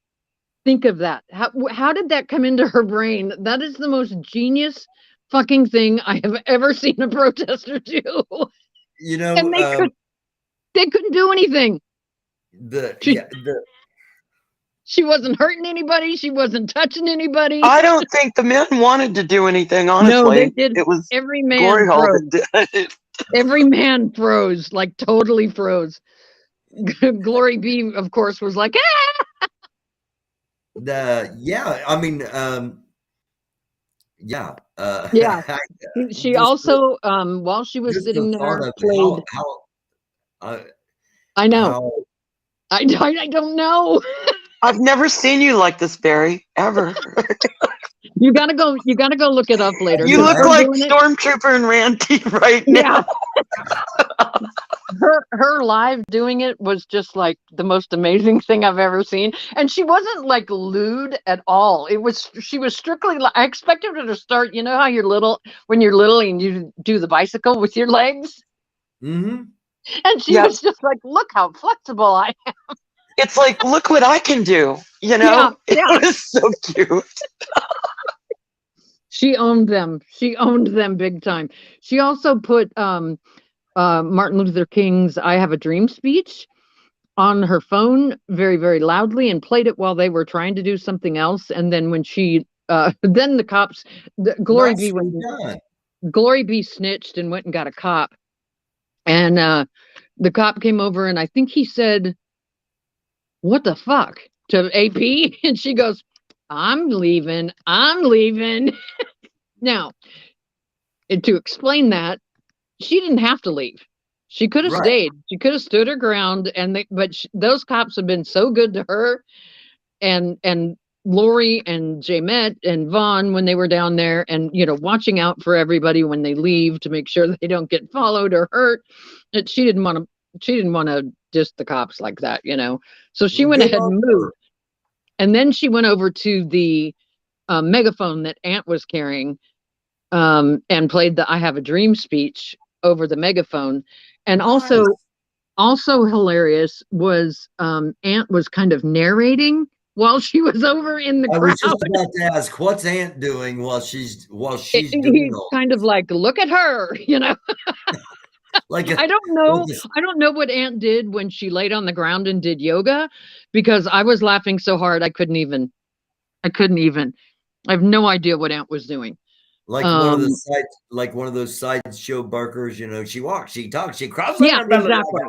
think of that? How did that come into her brain? That is the most genius fucking thing I have ever seen a protester do. And they couldn't do anything. She wasn't hurting anybody. She wasn't touching anybody. I don't think the men wanted to do anything, honestly. No, they did. It was every man Glory Hall froze. that did it. Every man froze, like totally froze. Glory B, of course, was like, ah! Yeah. I mean, yeah. Yeah. She also, while she was sitting there, played. I know. I don't know. I've never seen you like this, Barry, ever. You gotta go look it up later. You look like Stormtrooper and Randy right now. Her live doing it was just like the most amazing thing I've ever seen. And she wasn't like lewd at all. She was strictly, I expected her to start, you know how when you're little and you do the bicycle with your legs? Mm-hmm. And she was just like, look how flexible I am. It's like, look what I can do. Yeah. It was so cute. She owned them. She owned them big time. She also put Martin Luther King's "I Have a Dream" speech on her phone very, very loudly and played it while they were trying to do something else. And then when she, then the cops, Glory B, Glory B snitched and went and got a cop. And the cop came over and I think he said, "What the fuck?" to AP. And she goes, I'm leaving. Now, to explain that, she didn't have to leave. She could have stayed. She could have stood her ground. But those cops have been so good to her, and Lori and Jamette and Vaughn when they were down there, and watching out for everybody when they leave to make sure they don't get followed or hurt. That she didn't want to diss the cops like that, So she went ahead and moved, and then she went over to the megaphone that Ant was carrying, and played the "I Have a Dream" speech over the megaphone. And also hilarious was Ant was kind of narrating while she was over in the crowd. I was just about to ask, what's Ant doing while she's doing he's kind of like, look at her, Like I don't know what Ant did when she laid on the ground and did yoga, because I was laughing so hard I couldn't even. I have no idea what Ant was doing. Like one of those sideshow barkers, she walks, she talks, she crosses. Yeah, exactly.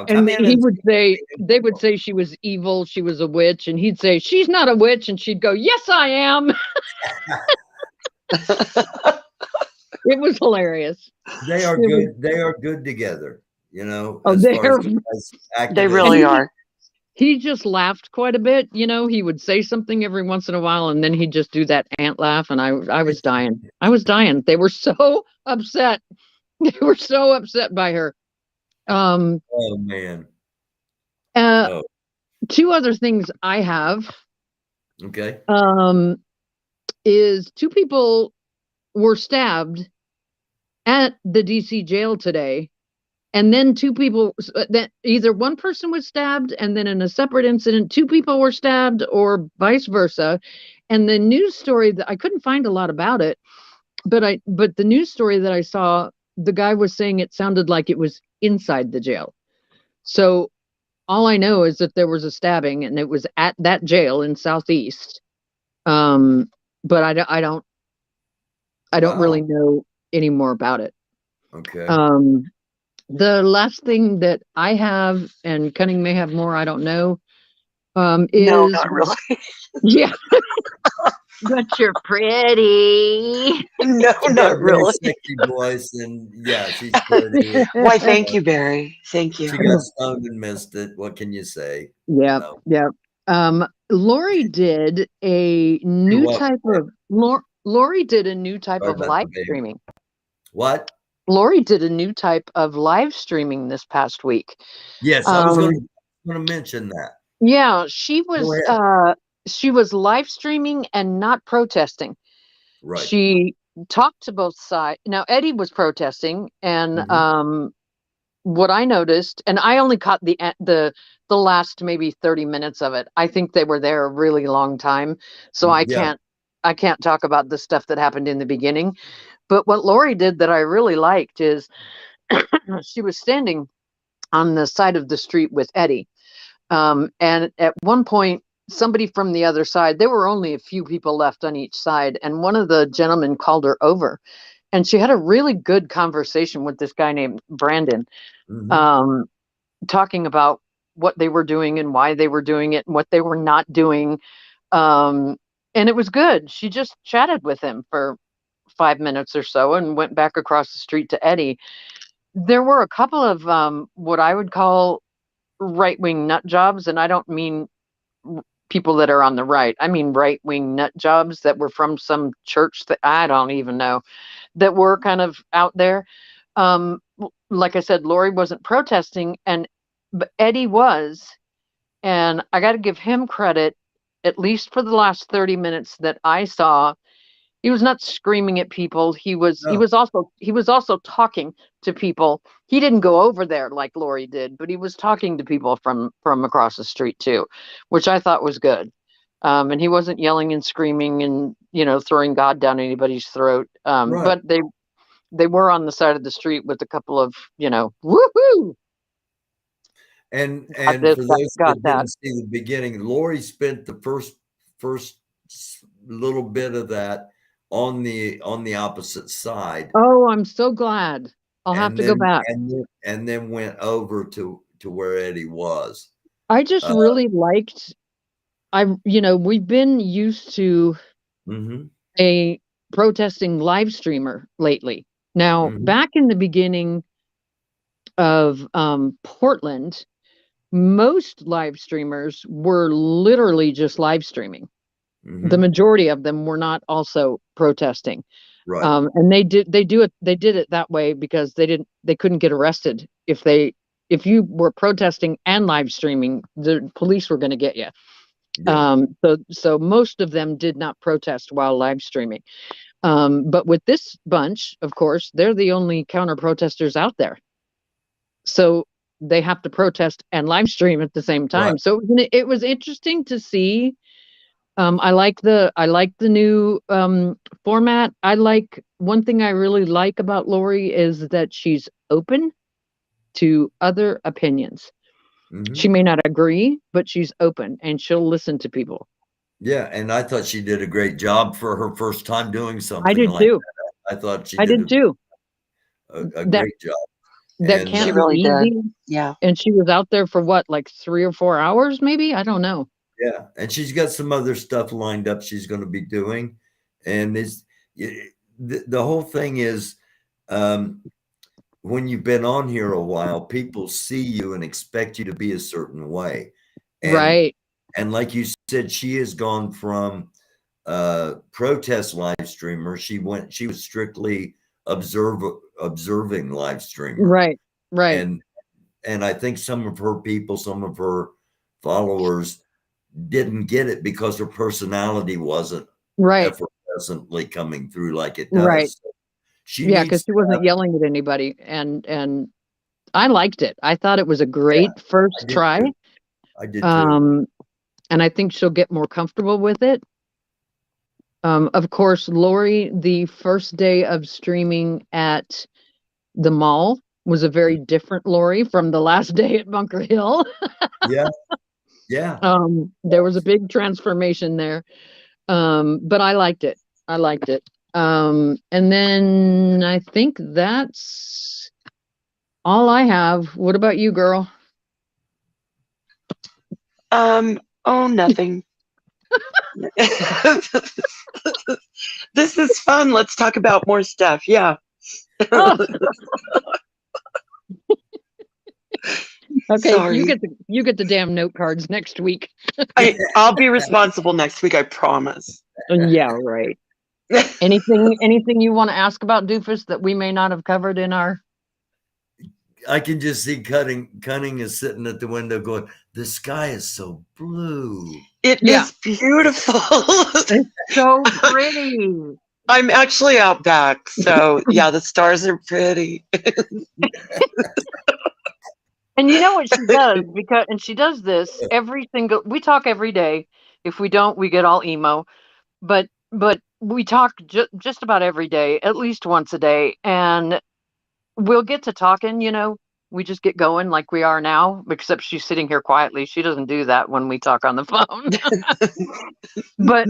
And they would say she was evil, she was a witch, and he'd say, she's not a witch, and she'd go, yes, I am. It was hilarious. They are good. They are good together, Oh, they really are. He just laughed quite a bit. He would say something every once in a while, and then he'd just do that Ant laugh, and I was dying. They were so upset. They were so upset by her. Oh man. Two other things I have. Okay. Is two people were stabbed at the DC jail today. And then two people, that either one person was stabbed, and then in a separate incident, two people were stabbed, or vice versa. And the news story that I couldn't find a lot about it, but the news story that I saw, the guy was saying it sounded like it was inside the jail. So all I know is that there was a stabbing, and it was at that jail in Southeast. But I don't really know any more about it. Okay. The last thing that I have, and Cunning may have more, I don't know, is... No, not really. Yeah. But you're pretty. No, not really. Sexy voice, and yeah, she's pretty. Why, thank you, Barry. Thank you. She got stoned and missed it. What can you say? Yeah, yeah. Lori did a new type of... Lori did a new type of live streaming. What? Lori did a new type of live streaming this past week. Yes, I was going to mention that. Yeah, she was live streaming and not protesting. Right. She talked to both sides. Now Eddie was protesting, and what I noticed, and I only caught the last maybe 30 minutes of it. I think they were there a really long time, so I can't talk about the stuff that happened in the beginning. But what Lori did that I really liked is she was standing on the side of the street with Eddie. And at one point, somebody from the other side, there were only a few people left on each side, and one of the gentlemen called her over. And she had a really good conversation with this guy named Brandon, talking about what they were doing and why they were doing it and what they were not doing. And it was good. She just chatted with him for 5 minutes or so and went back across the street to Eddie. There were a couple of what I would call right-wing nut jobs, and I don't mean people that are on the right. I mean right-wing nut jobs that were from some church that I don't even know, that were kind of out there. Like I said, Lori wasn't protesting, but Eddie was, and I got to give him credit, at least for the last 30 minutes that I saw. He was not screaming at people. He was also talking to people. He didn't go over there like Lori did, but he was talking to people from across the street too, which I thought was good. And he wasn't yelling and screaming and throwing God down anybody's throat. But they were on the side of the street with a couple of woohoo. And Got this, for those got that that. didn't see the beginning, Lori spent the first little bit of that on the opposite side. Oh, I'm so glad. I'll have to go back. And then went over to where Eddie was. I just really liked, we've been used to a protesting live streamer lately. Now, back in the beginning of Portland, most live streamers were literally just live streaming. The majority of them were not also protesting. Right. And they did it that way because they couldn't get arrested if you were protesting and live streaming, the police were going to get you. Yeah. So most of them did not protest while live streaming. But with this bunch, of course, they're the only counter protesters out there. So they have to protest and live stream at the same time. Right. So it was interesting to see. I like the new format. One thing I really like about Lori is that she's open to other opinions. She may not agree, but she's open and she'll listen to people. Yeah, and I thought she did a great job for her first time doing something. I did like too. That. I thought she did too. A great job. That can't she really easy. did. Yeah. And she was out there for what, like 3 or 4 hours, maybe? I don't know. Yeah, and she's got some other stuff lined up she's going to be doing, and the whole thing is, when you've been on here a while, people see you and expect you to be a certain way, right? And like you said, she has gone from protest live streamer. She was strictly observing live streamer, right? And I think some of her followers didn't get it because her personality wasn't effortlessly coming through like it does. Right. So because she wasn't yelling at anybody, and I liked it. I thought it was a great first try. Too. I did too. And I think she'll get more comfortable with it. Of course, Lori, the first day of streaming at the mall was a very different Lori from the last day at Bunker Hill. Yeah. There was a big transformation there. But I liked it. And then I think that's all I have. What about you, girl? Oh, nothing. This is fun. Let's talk about more stuff. Yeah. Oh. Okay, sorry. you get the damn note cards next week. I'll be responsible next week, I promise. Yeah, right. Anything you want to ask about Doofus that we may not have covered in our? I can just see Cunning is sitting at the window going, the sky is so blue. It is beautiful. It's so pretty. I'm actually out back, so yeah, the stars are pretty. And you know what she does, and she does this we talk every day. If we don't, we get all emo, but we talk just about every day, at least once a day. And we'll get to talking, we just get going like we are now, except she's sitting here quietly. She doesn't do that when we talk on the phone, but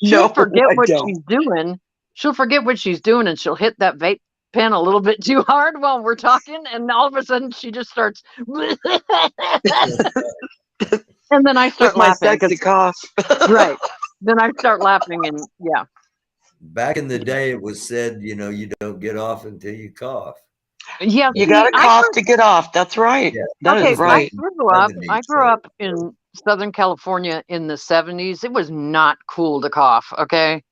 she'll forget what she's doing. She'll forget what she's doing and she'll hit that vape pen a little bit too hard while we're talking, and all of a sudden she just starts and then I start laughing. My sexy cough. Right. Then I start laughing, and back in the day it was said, you don't get off until you cough. Yeah, you gotta cough to get off. That's right. Yeah. That is right. I grew up in Southern California in the 70s. It was not cool to cough. Okay,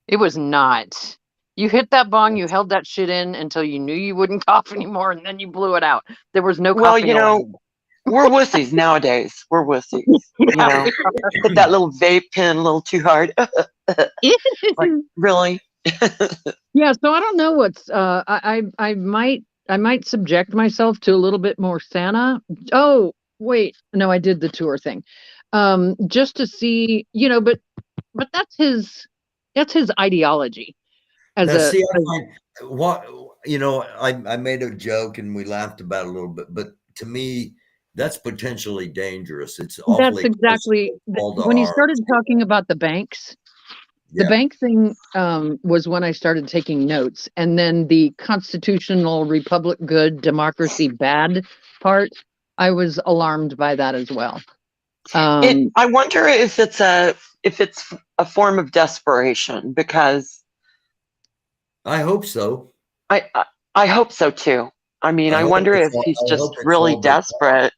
it was not. You hit that bong, you held that shit in until you knew you wouldn't cough anymore, and then you blew it out. There was no coughing. Well, we're wussies nowadays. We're wussies. Hit that little vape pen a little too hard. Like, really? Yeah. So I don't know what's. I might subject myself to a little bit more Santa. Oh wait, no, I did the tour thing, just to see, but that's his ideology. I made a joke and we laughed about it a little bit, but to me, that's potentially dangerous. It's That's awfully exactly when he started talking about the banks. The bank thing was when I started taking notes, and then the constitutional republic good, democracy bad part, I was alarmed by that as well. I wonder if it's a form of desperation, because I hope so. I hope so too. I mean, I wonder if he's just it's really all but desperate.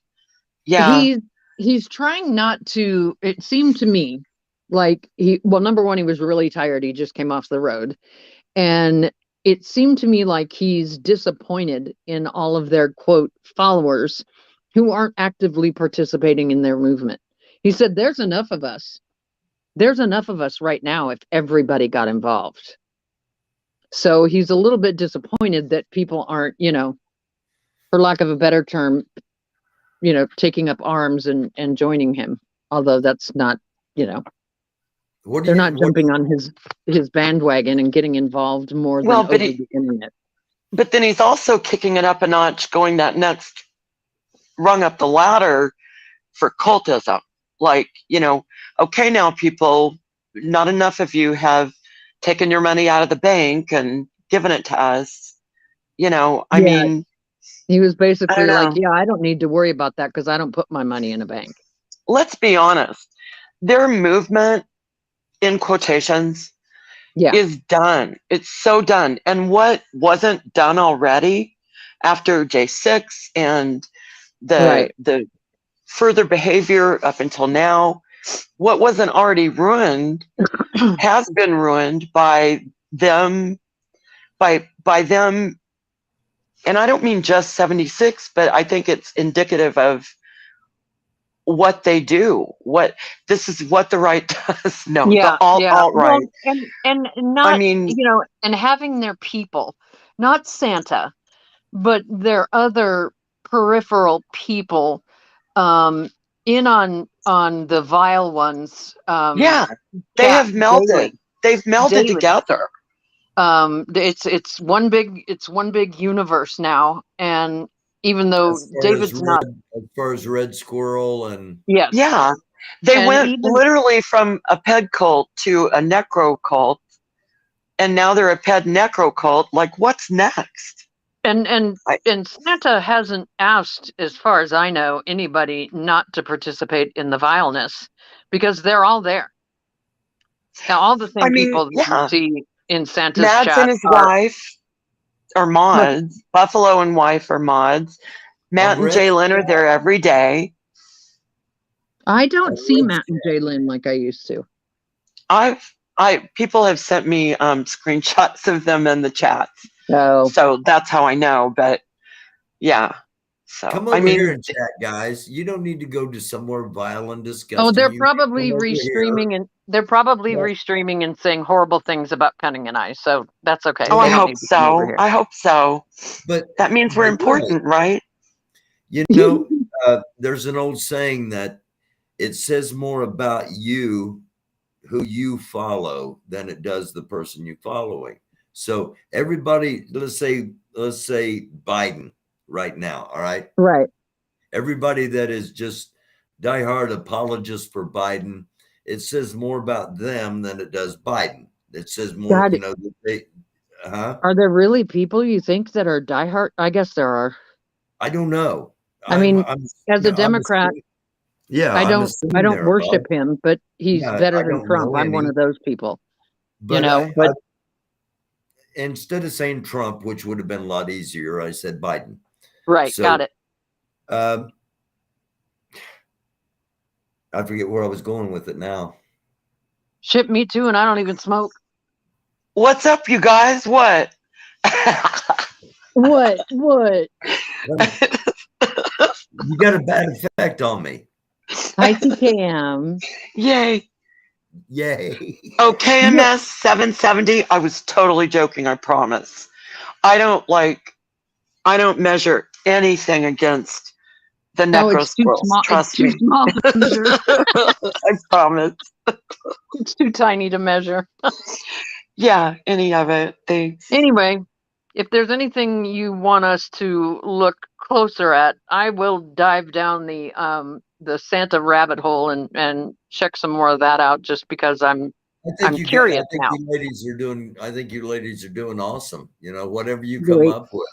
Yeah. He's trying not to. It seemed to me like number one, he was really tired. He just came off the road, and it seemed to me like he's disappointed in all of their quote followers who aren't actively participating in their movement. He said, "There's enough of us. There's enough of us right now if everybody got involved." So he's a little bit disappointed that people aren't, for lack of a better term, taking up arms and joining him. Although that's not, they're not jumping on his bandwagon and getting involved more than over the internet. But then he's also kicking it up a notch, going that next rung up the ladder for cultism. Like, okay, now people, not enough of you have taken your money out of the bank and given it to us. I mean, he was basically like, yeah, I don't need to worry about that because I don't put my money in a bank. Let's be honest. Their movement, in quotations, is done. It's so done. And what wasn't done already after J6 and the further behavior up until now, what wasn't already ruined has been ruined by them, by them. And I don't mean just 76, but I think it's indicative of what they do. This is what the right does. No, the alt-right. Well, and not, and having their people, not Santa, but their other peripheral people in on the vile ones. They have melded. Daily. They've melded together. It's one big universe now, and even though David's not as far as Red Squirrel and they went literally from a ped cult to a necro cult, and now they're a ped necro cult. Like, what's next? And Santa hasn't asked, as far as I know, anybody not to participate in the vileness, because they're all there. Now, all the same people that you see in Santa's Mads chat and his wife are mods. Buffalo and wife are mods. Matt and Jalen are there every day. I don't see Matt and Jalen like I used to. People have sent me screenshots of them in the chats. Oh. So that's how I know. But yeah. So come over here and chat, guys. You don't need to go to somewhere vile and disgusting. Oh, they're probably restreaming and saying horrible things about Cunning and I. So that's okay. Oh, I hope so. I hope so. But that means we're important, right? There's an old saying that it says more about you, who you follow, than it does the person you're following. So everybody, let's say Biden right now. All right. Right. Everybody that is just diehard apologists for Biden, it says more about them than it does Biden. It says more, Are there really people you think that are diehard? I guess there are. I don't know. As a Democrat, I don't worship him, but he's better than Trump. I'm one of those people. But instead of saying Trump, which would have been a lot easier, I said Biden. Right. So, got it. I forget where I was going with it now. Shit, me too, and I don't even smoke. What's up, you guys? What? What? You got a bad effect on me. Hi, Cam. Yay. Oh, KMS 770. I was totally joking, I promise. I don't measure anything against the necro squirrels. Trust me. Small to measure. I promise. It's too tiny to measure. Yeah, any of it. Thanks. Anyway, if there's anything you want us to look closer at, I will dive down the Santa rabbit hole and check some more of that out, just because I'm curious now. You ladies are doing. I think you ladies are doing awesome. You know, whatever you come Great. up with.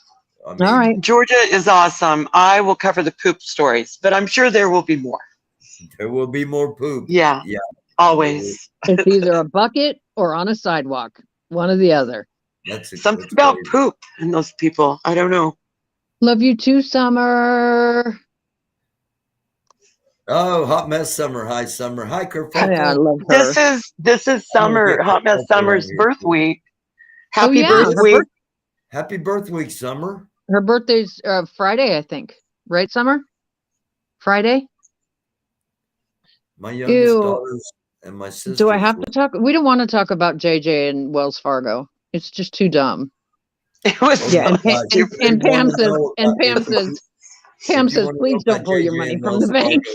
I mean, All right. Georgia is awesome. I will cover the poop stories, but I'm sure there will be more. There will be more poop. Yeah. Yeah. Always. It's either a bucket or on a sidewalk, one or the other. Something about poop and those people. I don't know. Love you too, Summer. Oh, hot mess Summer. Hi, Summer. Hi, Kerfuffle. Yeah, I love her. This is Summer, Hot Mess Summer's birth week. Happy birth her week. Happy birth week, Summer. Her birthday's Friday, I think. Right, Summer? Friday? My youngest daughters and my sister. Do I have to talk? We don't want to talk about JJ and Wells Fargo. It's just too dumb. It was and Pam says, please don't pull your money from the bank.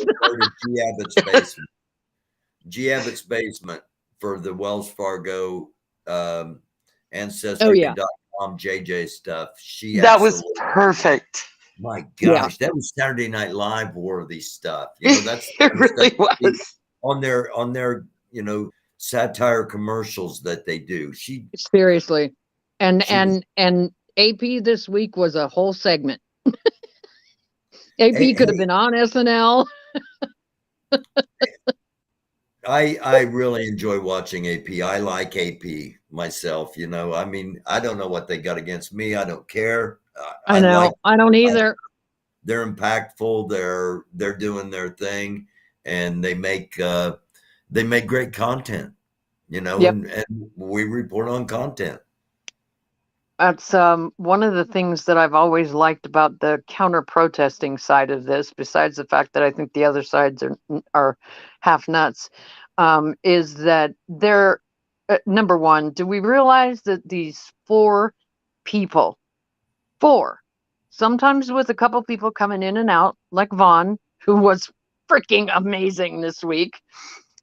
G Abbott's basement for the Wells Fargo Ancestry.com JJ stuff. That was perfect. My gosh, that was Saturday Night Live worthy stuff. You know, that's it really was on their satire commercials that they do. Seriously, and AP this week was a whole segment. AP could have been on SNL. I really enjoy watching AP. I like AP myself. You know, I mean, I don't know what they got against me. I don't care. I know. I don't either. They're impactful. They're doing their thing, and they make great content. You know, and we report on content. That's one of the things that I've always liked about the counter protesting side of this, besides the fact that I think the other sides are half nuts, is that they're number one. Do we realize that these 4 people, sometimes with a couple people coming in and out, like Vaughn, who was freaking amazing this week.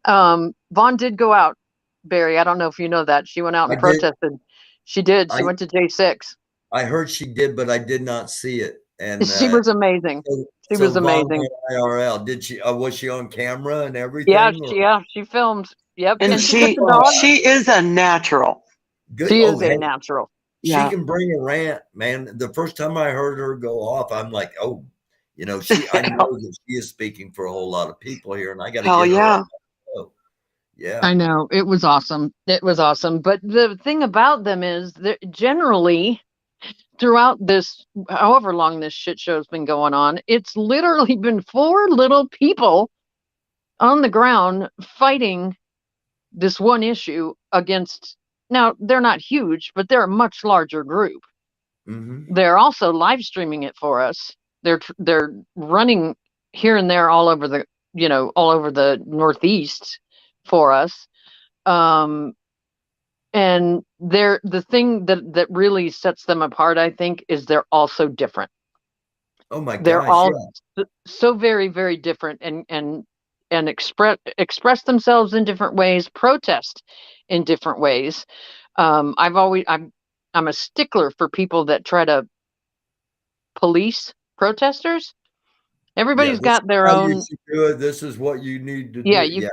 Vaughn did go out, Barry. I don't know if you know that. She went out and protested. She did. She went to J6. I heard she did, but I did not see it. And she was amazing. She was amazing. IRL. Did she? Was she on camera and everything? Yeah. She filmed. Yep. And she is a natural. Good. She is a natural. She can bring a rant, man. The first time I heard her go off, I'm like, oh, you know, I know that she is speaking for a whole lot of people here, and I got to get her. Yeah, I know. It was awesome. It was awesome. But the thing about them is that generally throughout this, however long this shit show's been going on, it's literally been 4 little people on the ground fighting this one issue against. Now, they're not huge, but they're a much larger group. Mm-hmm. They're also live streaming it for us. They're running here and there all over the Northeast for us. And the thing that really sets them apart, I think, is they're all so different. Oh my gosh. They're all so very, very different and express themselves in different ways, protest in different ways. I'm a stickler for people that try to police protesters. Everybody's got their own. This is what you need to do. You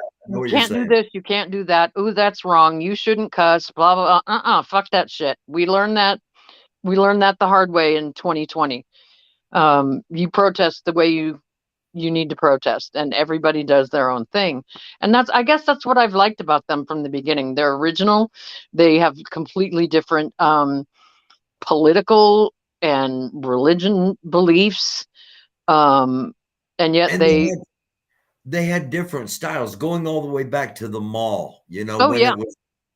can't do this. You can't do that. Ooh, that's wrong. You shouldn't cuss. Blah blah blah. Fuck that shit. We learned that the hard way in 2020. You protest the way you need to protest, and everybody does their own thing. And I guess that's what I've liked about them from the beginning. They're original. They have completely different political and religion beliefs. And yet they had different styles going all the way back to the mall, you know,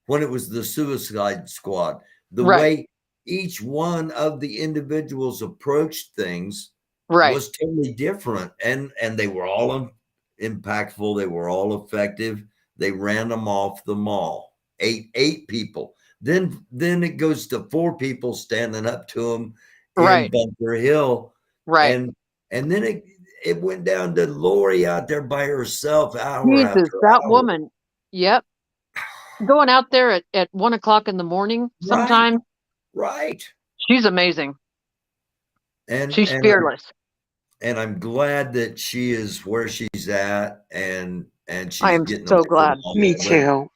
when it was the Suicide Squad, the way each one of the individuals approached things was totally different. And they were all impactful. They were all effective. They ran them off the mall, eight people. Then it goes to 4 people standing up to them in Bunker Hill. Right. And then it went down to Lori out there by herself. That woman. Yep. Going out there at 1:00 in the morning sometime. Right. She's amazing. And She's fearless. I'm glad that she is where she's at, and she's I am getting so away glad. from all Me of it, too.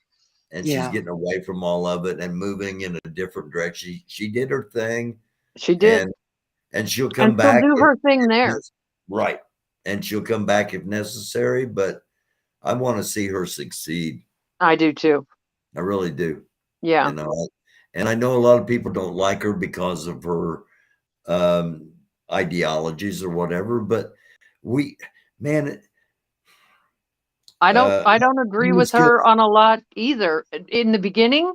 and Yeah. she's getting away from all of it and moving in a different direction. She did her thing. She did. And she'll And come she'll back. do her thing there. Right. And she'll come back if necessary, but I want to see her succeed. I do too. I really do. Yeah. You know, and I know a lot of people don't like her because of her ideologies or whatever, but I don't agree with her on a lot either. In the beginning,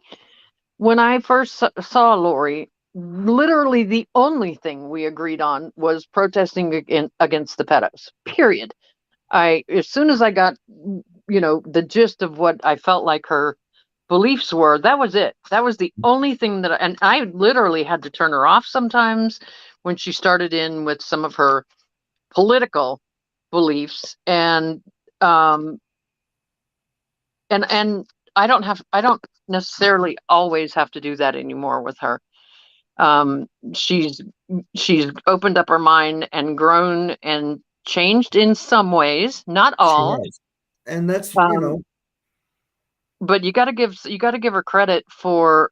when I first saw Lori, literally the only thing we agreed on was protesting against the pedos. Period. As soon as I got, the gist of what I felt like her beliefs were, that was it. That was the only thing and I literally had to turn her off sometimes when she started in with some of her political beliefs, and I don't necessarily always have to do that anymore with her. She's opened up her mind and grown and changed in some ways, not all. And that's but you got to give her credit for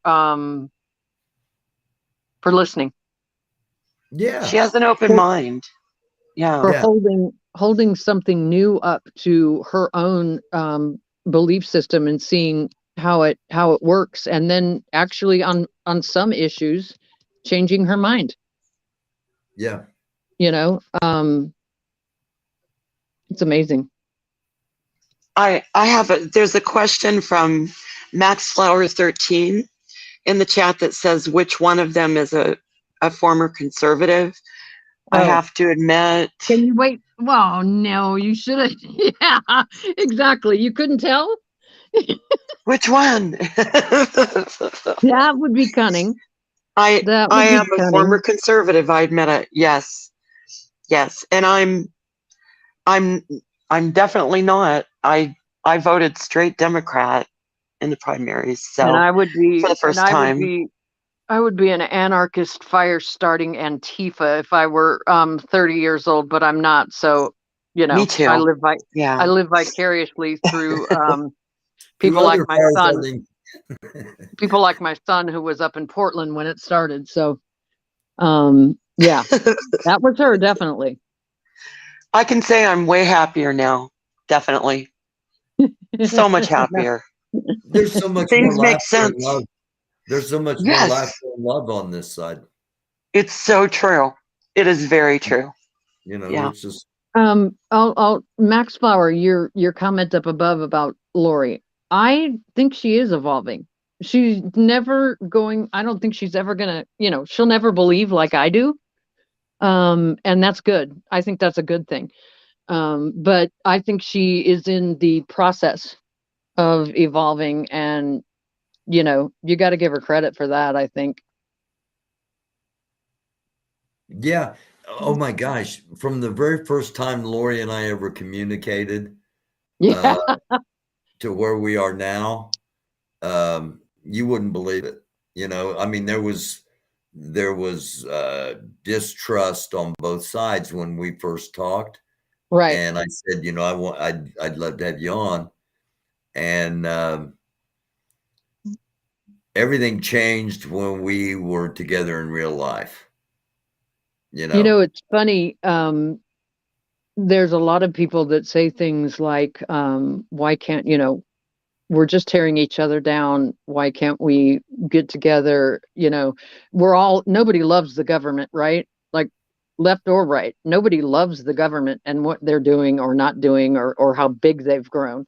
listening. Yeah, she has an open mind. Yeah, for holding something new up to her own belief system and seeing how it works, and then actually on some issues changing her mind. Yeah. It's amazing. There's a question from Max Flower 13 in the chat that says, which one of them is a former conservative? I have to admit. Can you wait? Well, no, you should have. Yeah, exactly. You couldn't tell? Which one? That would be Cunning. I am a former conservative. I admit it. Yes. And I'm definitely not. I voted straight Democrat in the primaries. So and I would be for the first time. I would be an anarchist fire-starting Antifa if I were 30 years old, but I'm not. So, Me too. I live vicariously through people like my son. People like my son who was up in Portland when it started. So, yeah, that was her, definitely. I can say I'm way happier now. Definitely. So much happier. There's so much things more make sense. love. There's so much more laughter and love on this side. It's so true. It is very true. It's just. I'll Max Flower, your comment up above about Lori. I think she is evolving. She's never going. I don't think she's ever gonna. She'll never believe like I do. And that's good. I think that's a good thing. But I think she is in the process of evolving, and you got to give her credit for that, I think. Yeah. Oh my gosh. From the very first time Lori and I ever communicated to where we are now, you wouldn't believe it. I mean, there was distrust on both sides when we first talked. Right. And I said, I'd love to have you on. And everything changed when we were together in real life. It's funny. There's a lot of people that say things like, why can't, we're just tearing each other down. Why can't we get together? Nobody loves the government, right? Like left or right. Nobody loves the government and what they're doing or not doing, or how big they've grown.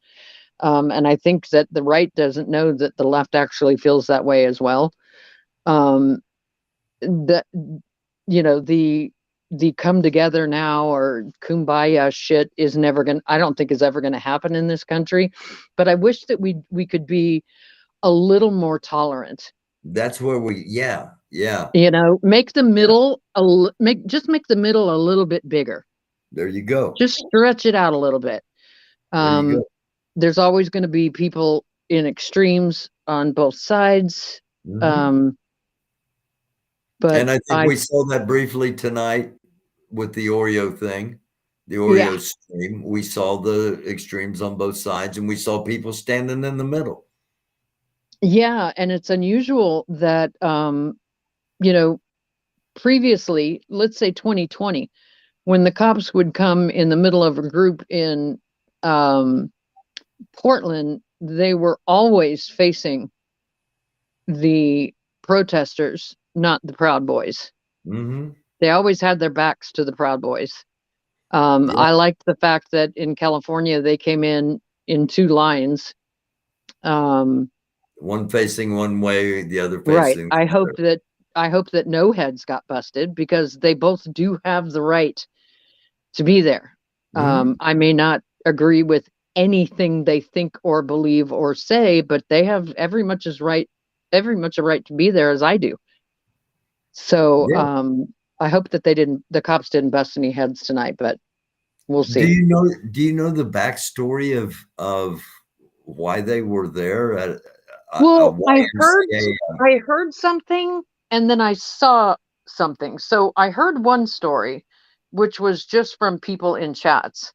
And I think that the right doesn't know that the left actually feels that way as well. The come together now or kumbaya shit is I don't think is ever going to happen in this country. But I wish that we could be a little more tolerant. That's where yeah. Make the middle make the middle a little bit bigger. There you go. Just stretch it out a little bit. There's always going to be people in extremes on both sides. Mm-hmm. But And I think we saw that briefly tonight with the Oreo thing, the Oreo stream. We saw the extremes on both sides, and we saw people standing in the middle. Yeah, and it's unusual that you know, previously, let's say 2020, when the cops would come in the middle of a group in Portland, they were always facing the protesters, not the Proud Boys. Mm-hmm. They always had their backs to the Proud Boys. I liked the fact that in California they came in 2 lines. One facing one way, the other Right. facing. I hope that no heads got busted, because they both do have the right to be there. I may not agree with anything they think or believe or say, but they have every much a right to be there as I do. So I hope that the cops didn't bust any heads tonight, but we'll see. Do you know the backstory of why they were there? Well, I heard something, and then I saw something. So I heard one story, which was just from people in chats,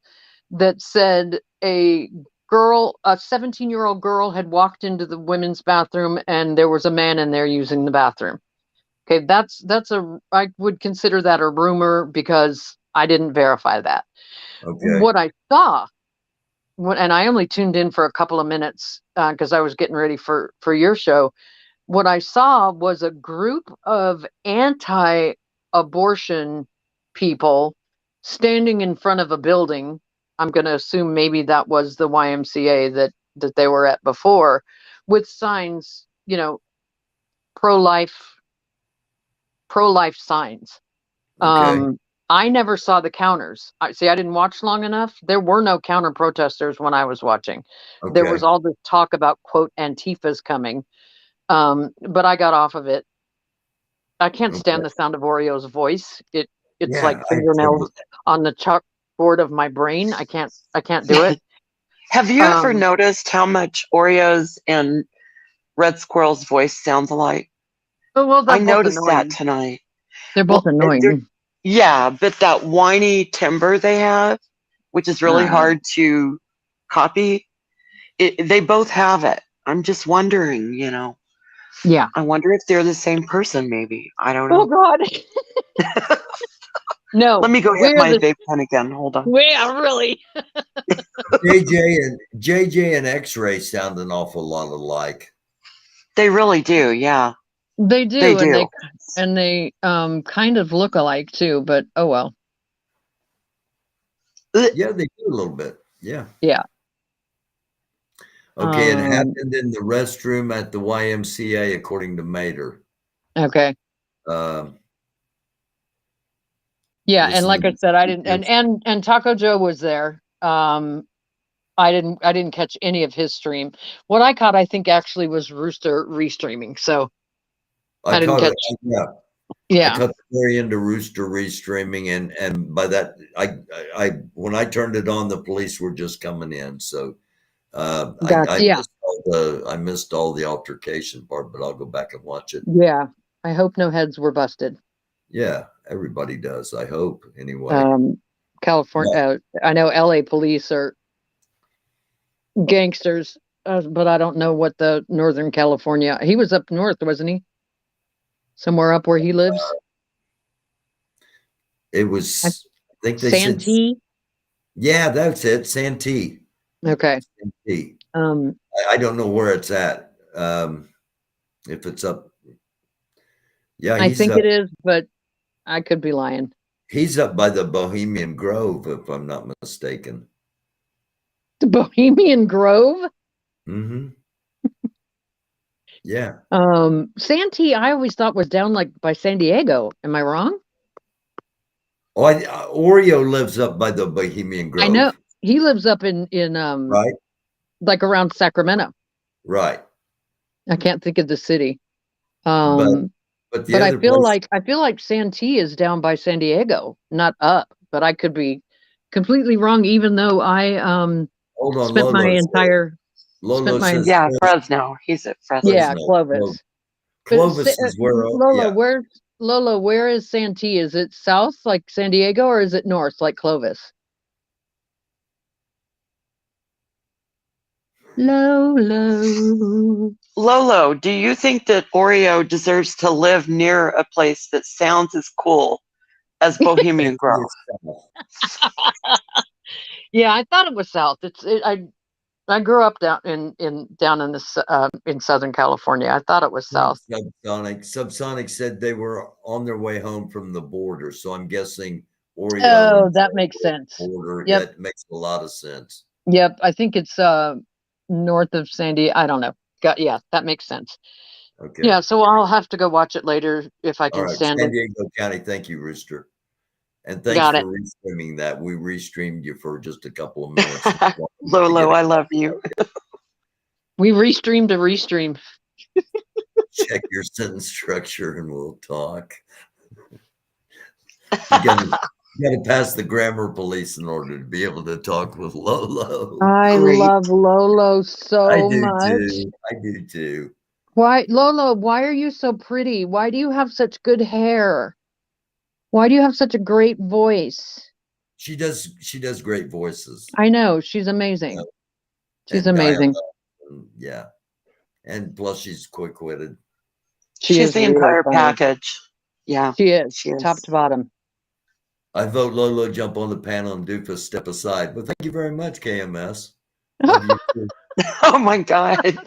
that said a 17-year-old girl had walked into the women's bathroom, and there was a man in there using the bathroom. Okay, I would consider that a rumor, because I didn't verify that. Okay. What I saw, and I only tuned in for a couple of minutes because I was getting ready for your show. What I saw was a group of anti-abortion people standing in front of a building. I'm going to assume maybe that was the YMCA that they were at before, with signs, pro-life signs. Okay. I never saw the counters. I didn't watch long enough. There were no counter protesters when I was watching. Okay. There was all this talk about, quote, Antifa's coming. But I got off of it. I can't stand the sound of Oreo's voice. It's like fingernails on the chalkboard of my brain. I can't do it. Have you ever noticed how much Oreo's and Red Squirrel's voice sounds alike? Oh, well, I noticed annoying. that tonight. They're both annoying. Yeah, but that whiny timbre they have, which is really hard to copy, they both have it. I'm just wondering, Yeah. I wonder if they're the same person, maybe. I don't know. Oh, God. No. Let me go hit my vape pen again. Hold on. Yeah, really. JJ and X-Ray sound an awful lot alike. They really do, yeah. They do. They do. And they kind of look alike too, but oh well. Yeah, they do a little bit. Yeah. Yeah. Okay, it happened in the restroom at the YMCA, according to Mater. Okay. Yeah, and like I said, I didn't, and Taco Joe was there. I didn't catch any of his stream. What I caught, I think, actually was Rooster restreaming. So I didn't catch. Yeah. I got very into Rooster restreaming, and by that, I when I turned it on, the police were just coming in. So I missed all the altercation part, but I'll go back and watch it. Yeah, I hope no heads were busted. Yeah, everybody does. I hope anyway. California, I know LA police are gangsters, but I don't know what the Northern California. He was up north, wasn't he? Somewhere up where he lives. It was. I think they Santee. said. Yeah, that's it. Santee. Okay. Santee. I don't know where it's at. If it's up. Yeah, I think it is, but I could be lying. He's up by the Bohemian Grove, if I'm not mistaken. The Bohemian Grove? Mm-hmm. Yeah. Santee, I always thought was down like by San Diego. Am I wrong? Oh, Oreo lives up by the Bohemian Grove. I know. He lives up in right, like around Sacramento. Right. I can't think of the city. But I feel like Santee is down by San Diego, not up. But I could be completely wrong, even though I spent my entire. Yeah, Fresno. He's at Fresno. Yeah, Clovis. Clovis is where. Lola, yeah. Lolo, where is Santee? Is it south like San Diego or is it north like Clovis? Lolo. Lolo, do you think that Oreo deserves to live near a place that sounds as cool as Bohemian Grove? Yeah, I thought it was south. I grew up down in Southern California. I thought it was south. Subsonic said they were on their way home from the border, so I'm guessing Oreo. Oh, that makes sense. Border. Yep. That makes a lot of sense. Yep, I think it's north of San Diego. I don't know. Yeah, that makes sense. Okay. Yeah, so I'll have to go watch it later if I can stand San it. Diego County, thank you, Rooster. And thanks for restreaming that. We restreamed you for just a couple of minutes. Lolo, I love you. We restreamed a restream. Check your sentence structure and we'll talk. You got to pass the grammar police in order to be able to talk with Lolo. I love Lolo so much. I do too. Why, Lolo, why are you so pretty? Why do you have such good hair? Why do you have such a great voice? She does great voices. I know, she's amazing. She's amazing. Yeah. And plus she's quick-witted. She's the entire package. Yeah. She is. Top to bottom. I vote Lolo jump on the panel and Doofus step aside. Well, thank you very much, KMS. Oh my God.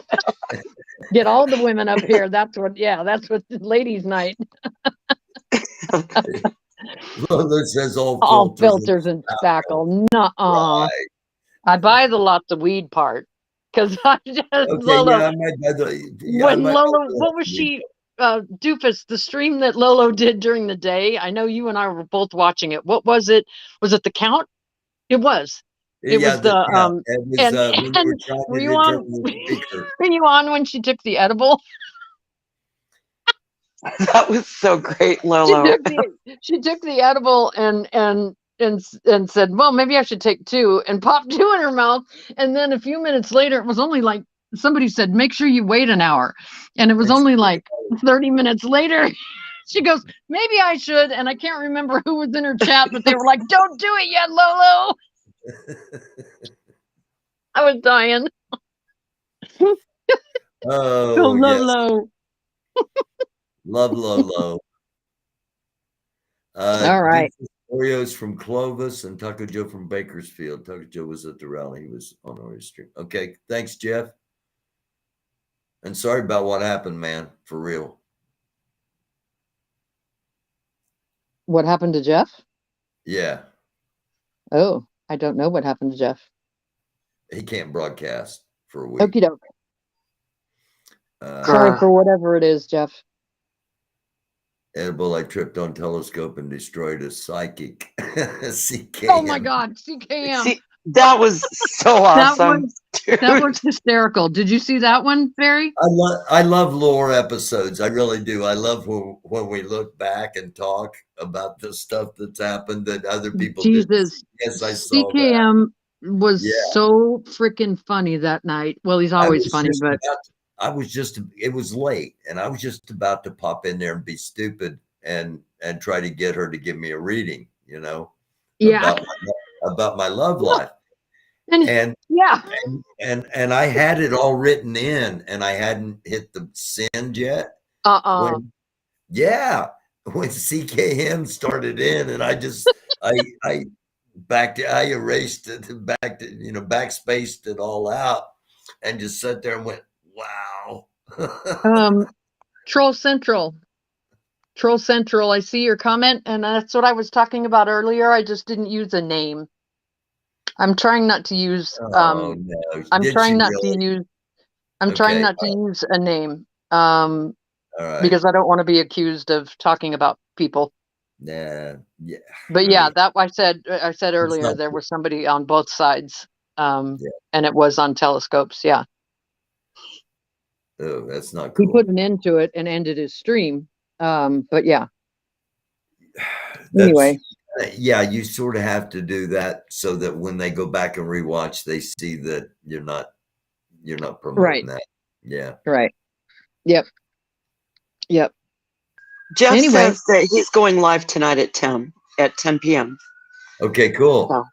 Get all the women up here. That's what ladies' night. Lolo says all filters and spackle. Nuh-uh. Right. I buy the lots of weed part. Because I just Lolo. Lolo, what was she? Doofus, the stream that Lolo did during the day. I know you and I were both watching it. What was it? Was it the count? It was. It was the were you on? Were you on when she took the edible? That was so great, Lolo. She took the edible and said, well, maybe I should take 2, and popped 2 in her mouth. And then a few minutes later, it was only like somebody said, make sure you wait an hour. And it was only like 30 minutes later. She goes, maybe I should. And I can't remember who was in her chat, but they were like, don't do it yet, Lolo. I was dying. Oh, Lolo. Yes. Love Lolo. All right. Oreos from Clovis and Taco Joe from Bakersfield. Taco Joe was at the rally. He was on our stream. Okay. Thanks, Jeff. And sorry about what happened, man. For real. What happened to Jeff? Yeah. Oh, I don't know what happened to Jeff. He can't broadcast for a week. Okie doke. Sorry for whatever it is, Jeff. Edible, I tripped on telescope and destroyed a psychic. CKM. Oh my God, CKM. See, that was so awesome. That was hysterical. Did you see that one, Barry? I love lore episodes. I really do. I love when we look back and talk about the stuff that's happened that other people did. Yes, I saw CKM was so freaking funny that night. Well, he's always funny, but it was late and I was just about to pop in there and be stupid and try to get her to give me a reading, about my love life. And I had it all written in and I hadn't hit the send yet. When CKM started in and I erased it, backspaced it all out and just sat there and went, wow. Troll Central, I see your comment, and that's what I was talking about earlier. I just didn't use a name. I'm trying not to use I'm trying not to use a name because I don't want to be accused of talking about people. But that I said earlier there was somebody on both sides, and it was on telescopes. Yeah. Oh, that's not cool. He put an end to it and ended his stream. But yeah. Anyway. Yeah, you sort of have to do that so that when they go back and rewatch, they see that you're not promoting that. Yeah. Right. Yep. Jeff Anyway. says that he's going live tonight at 10 p.m. Okay, cool. So,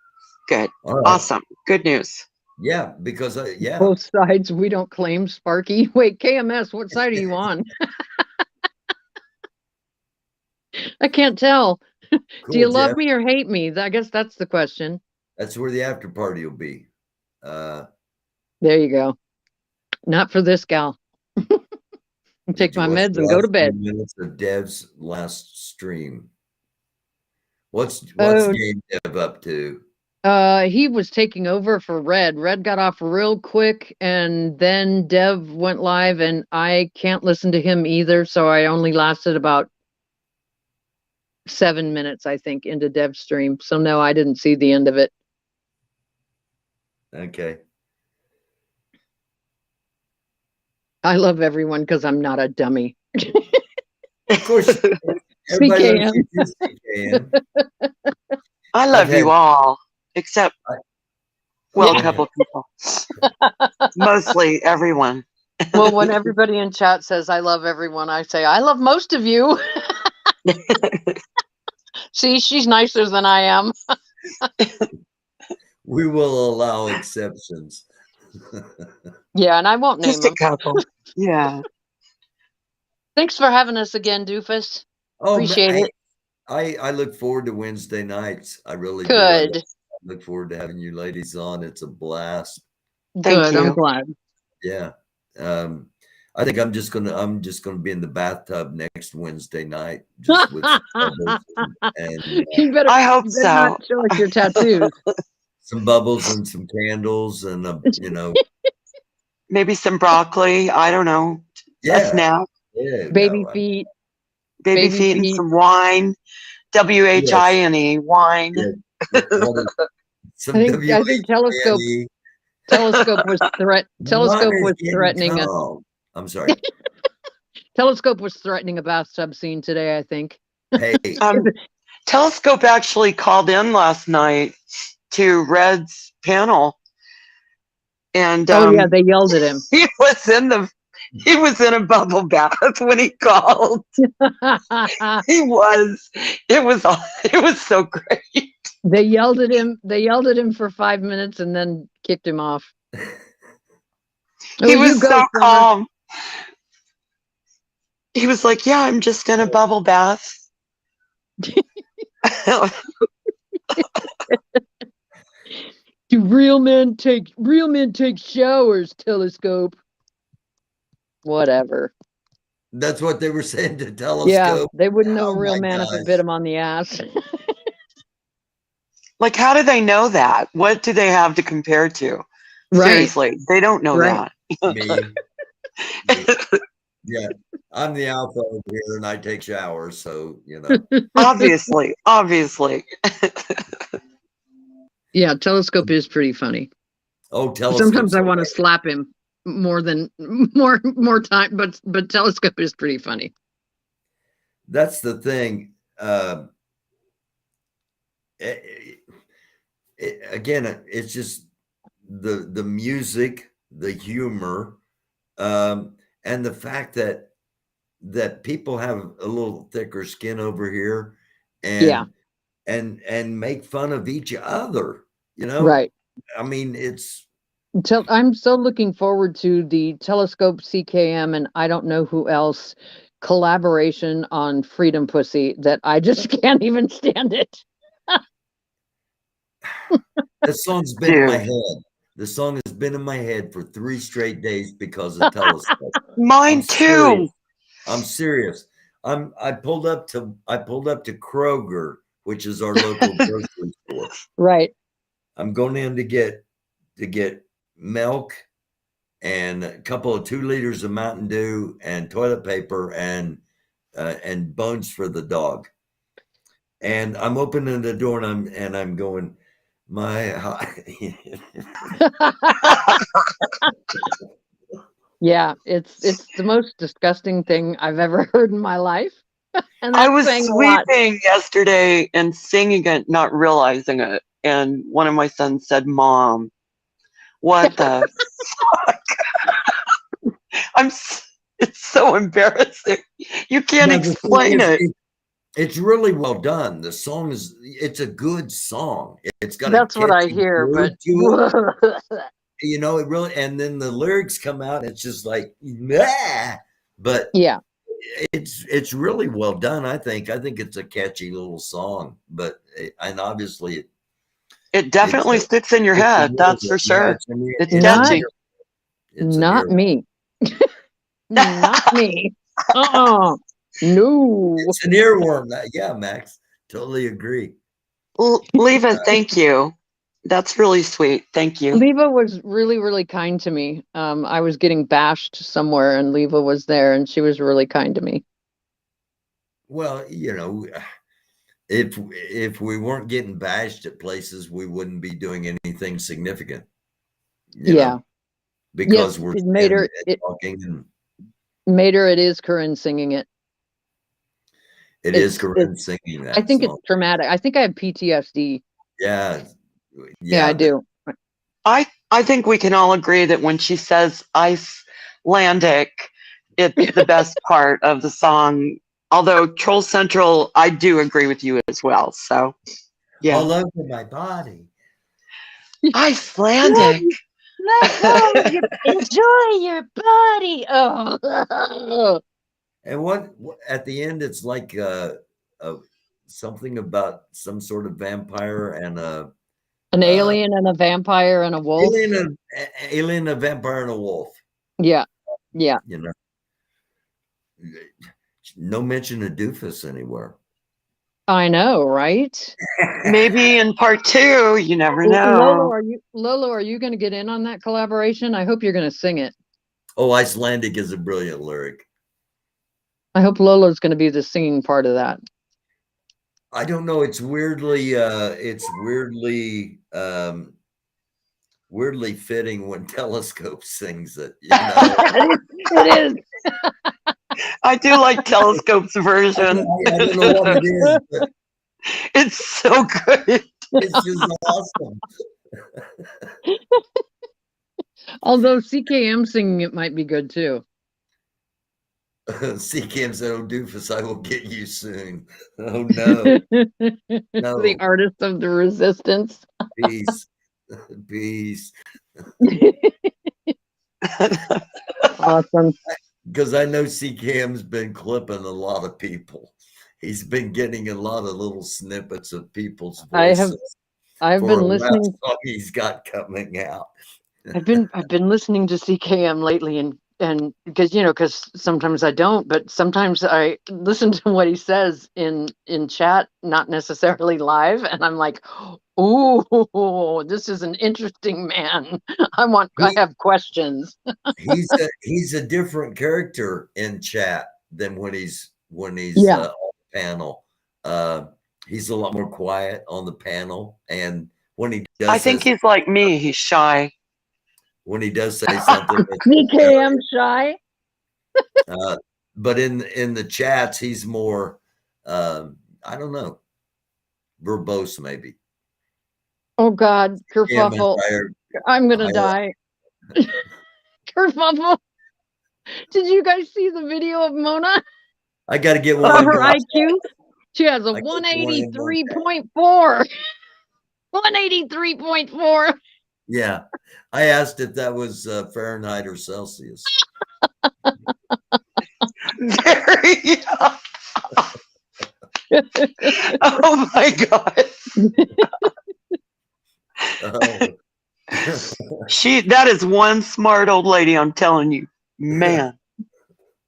good. All right. Awesome. Good news. Yeah, because yeah. Both sides, we don't claim Sparky. Wait, KMS, what side are you on? I can't tell. Cool, Do you love Jeff. me or hate me? I guess that's the question. That's where the after party will be. There you go. Not for this gal. Take my What's meds the and go last to bed. few minutes of Dev's last stream. What's Oh. Game Dev up to? He was taking over for Red. Red got off real quick, and then Dev went live, and I can't listen to him either, so I only lasted about 7 minutes, I think, into Dev's stream. So no, I didn't see the end of it. Okay. I love everyone because I'm not a dummy. Of course. Everybody CKM. loves you too, CKM. I love you all, except, well, Yeah. a couple of people. Mostly everyone. Well, when everybody in chat says I love everyone, I say I love most of you. See, she's nicer than I am. We will allow exceptions. Yeah, and I won't name Just a them. couple. Yeah. Thanks for having us again, Doofus. Oh, Appreciate man, it. I look forward to Wednesday nights. I really do. Good. I look forward to having you ladies on. It's a blast. Good. you. I'm glad. Yeah. I think I'm just gonna be in the bathtub next Wednesday night, just with some bubbles and You better, I hope you better so. not show us your tattoos. some bubbles and some candles and Maybe some broccoli. I don't know. A yeah, snack. yeah, Baby no, feet. Baby Baby feet and feet. some wine. WHINE. Wine. some I think Telescope WHINE. Telescope was Telescope Mine is was getting threatening a calm. I'm sorry. Telescope was threatening a bathtub scene today, I think. Hey, Telescope actually called in last night to Red's panel, and Oh yeah, they yelled at him. he was in a bubble bath when he called. He was. It was so great. They yelled at him. They yelled at him for 5 minutes and then kicked him off. He Oh, was you go, so Summer. calm. He was like, "Yeah, I'm just in a bubble bath." Do real men take showers, Telescope? Whatever. that's what they were saying to Telescope. Yeah, they wouldn't know Oh a real my man if it gosh. bit him on the ass. Like, how do they know that? What do they have to compare to? Right. Seriously, they don't know Right. that. Me. Yeah, I'm the alpha over here, and I take showers, so Obviously. Yeah, Telescope is pretty funny. Oh, Telescope. Sometimes I want to slap him more time, but Telescope is pretty funny. That's the thing. Again, it's just the music, the humor, and the fact that people have a little thicker skin over here, and Yeah. and make fun of each other. Right. I mean, I'm so looking forward to the Telescope CKM and I don't know who else collaboration on Freedom Pussy that I just can't even stand it. that song's been in my head. The song has been in my head for 3 straight days because of Telescope. Mine too. I'm serious. I pulled up to Kroger, which is our local grocery store. Right. I'm going in to get milk and a couple of 2 liters of Mountain Dew and toilet paper and bones for the dog. And I'm opening the door and I'm going, Yeah, it's the most disgusting thing I've ever heard in my life. And I was saying a lot. sweeping yesterday and singing it, not realizing it. And one of my sons said, "Mom, what the fuck?" It's so embarrassing. You can't No, the thing explain is, it. it's really well done. The song it's a good song. It's got a That's what I catchy hear, groove but to it. You know, it really, and then the lyrics come out. It's just like, nah. But yeah, it's really well done. I think it's a catchy little song. But and obviously, It definitely sticks in your head. That's for sure. It's catchy. not me. Not me. No. It's an earworm. Yeah, Max. Totally agree. Leva, thank you. That's really sweet. Thank you. Leva was really, really kind to me. I was getting bashed somewhere and Leva was there and she was really kind to me. Well, you know, if we weren't getting bashed at places, we wouldn't be doing anything significant. You know, because we're it made her talking and made her. It is Corinne singing it. It is Corinne singing that. I think song. it's traumatic. I think I have PTSD. Yeah, I do. I think we can all agree that when she says Icelandic, it's the best part of the song. Although Troll Central, I do agree with you as well. So, yeah. All over my body. Icelandic. Let go. Enjoy your body. Oh. And what at the end, it's like something about some sort of vampire and an alien and a vampire and a wolf. Alien, a vampire, and a wolf. Yeah, yeah. You know, no mention of doofus anywhere. I know, right? Maybe in part 2, you never know. Lolo, are you going to get in on that collaboration? I hope you're going to sing it. Oh, Icelandic is a brilliant lyric. I hope Lolo's going to be the singing part of that. I don't know. It's weirdly fitting when Telescope sings it. You know? It is. I do like Telescope's version. I don't know what it is, but it's so good. It's just awesome. Although CKM singing it might be good too. CKM said, "Oh, doofus, I will get you soon." Oh no, no. The artist of the resistance. Peace, peace. Awesome. Because I know CKM's been clipping a lot of people. He's been getting a lot of little snippets of people's voices. I've been listening. Song he's got coming out. I've been listening to CKM lately, and because sometimes I don't, but sometimes I listen to what he says in chat, not necessarily live, and I'm like, "Ooh, this is an interesting man. I have questions." he's a different character in chat than when he's on the panel. He's a lot more quiet on the panel, and when he does, I think he's like me. He's shy. When he does say something, CKM shy. But in the chats, he's more, I don't know, verbose maybe. Oh God, kerfuffle! I'm gonna die. Kerfuffle! Did you guys see the video of Mona? I got to get one. Of her IQ. She has a 183.4. 183.4. Yeah, I asked if that was Fahrenheit or Celsius. Very. Oh my God. That is one smart old lady, I'm telling you, man.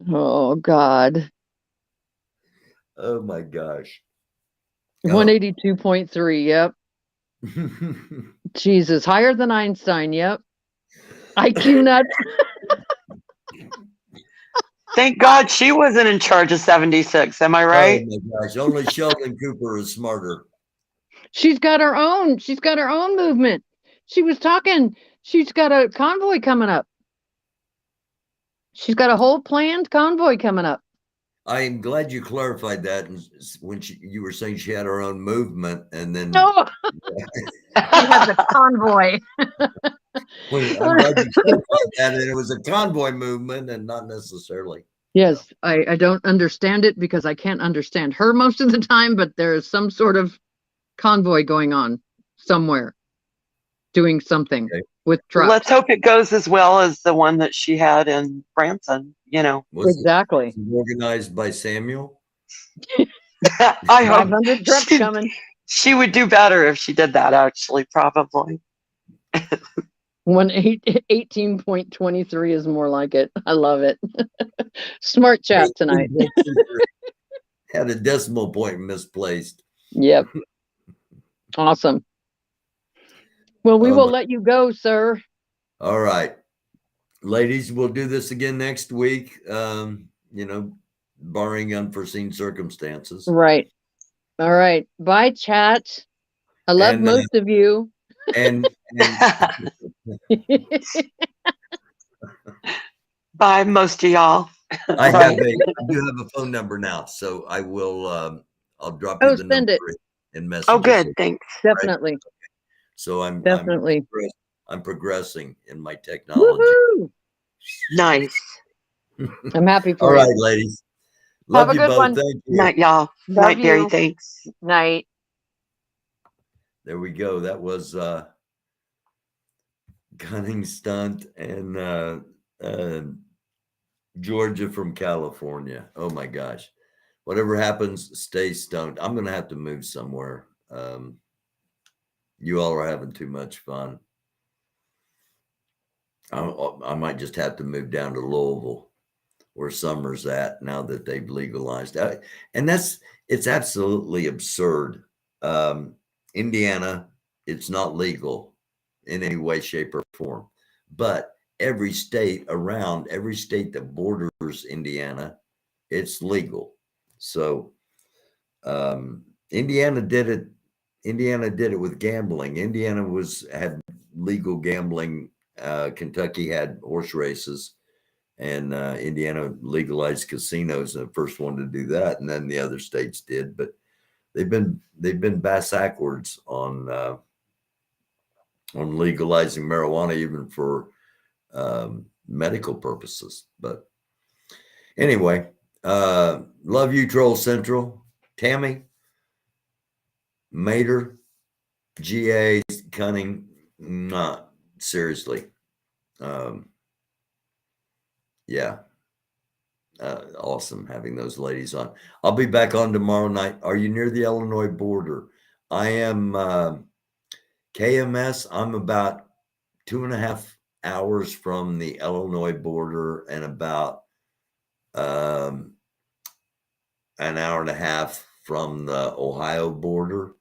Oh God. Oh my gosh. 182.3. Yep. Jesus, higher than Einstein. Yep. IQ nuts. Thank God she wasn't in charge of 76. Am I right? Oh my gosh. Only Sheldon Cooper is smarter. She's got her own movement. She was talking. She's got a convoy coming up. She's got a whole planned convoy coming up. I'm glad you clarified that. And when you were saying she had her own movement, and then no, she has a convoy. Well, I'm glad you clarified that. And it was a convoy movement and not necessarily. Yes, I don't understand it because I can't understand her most of the time, but there is some sort of convoy going on somewhere doing something Okay. with trucks. Let's hope it goes as well as the one that she had in Branson, you know. Was Exactly. it organized by Samuel? I hope 500 trucks coming. she would do better if she did that, actually, probably. 18.23 is more like it. I love it. Smart chat tonight. Had a decimal point misplaced. Yep. Awesome. Well, we Oh will my- let you go, sir. All right. Ladies, we'll do this again next week. You know, barring unforeseen circumstances. Right. All right. Bye, chat. I love And, most of you. And Bye, most of y'all. I do have a phone number now, so I will I'll drop you the send number it. in messages. Oh, good. Thanks. Definitely. So I'm Definitely. I'm progressing in my technology. Woohoo! Nice. I'm happy for All you. right, ladies. Love Have a you good both. one. Thank you. Night, y'all. Love Night, Barry. you. Thanks. Night. There we go. That was Cunning Stunt and Georgia from California. Oh my gosh. Whatever happens, stay stoned. I'm gonna have to move somewhere. You all are having too much fun. I might just have to move down to Louisville, where Summer's at now that they've legalized. And it's absolutely absurd. Indiana, it's not legal in any way, shape, or form. But every state that borders Indiana, it's legal. So Indiana did it. Indiana did it with gambling. Indiana had legal gambling. Kentucky had horse races, and Indiana legalized casinos. The first one to do that, and then the other states did. But they've been backwards on legalizing marijuana, even for medical purposes. But anyway, love you, Troll Central, Tammy, Mater, GA, Cunning. Not seriously. Yeah. Awesome having those ladies on. I'll be back on tomorrow night. Are you near the Illinois border? I am KMS. I'm about 2.5 hours from the Illinois border and about an hour and a half from the Ohio border,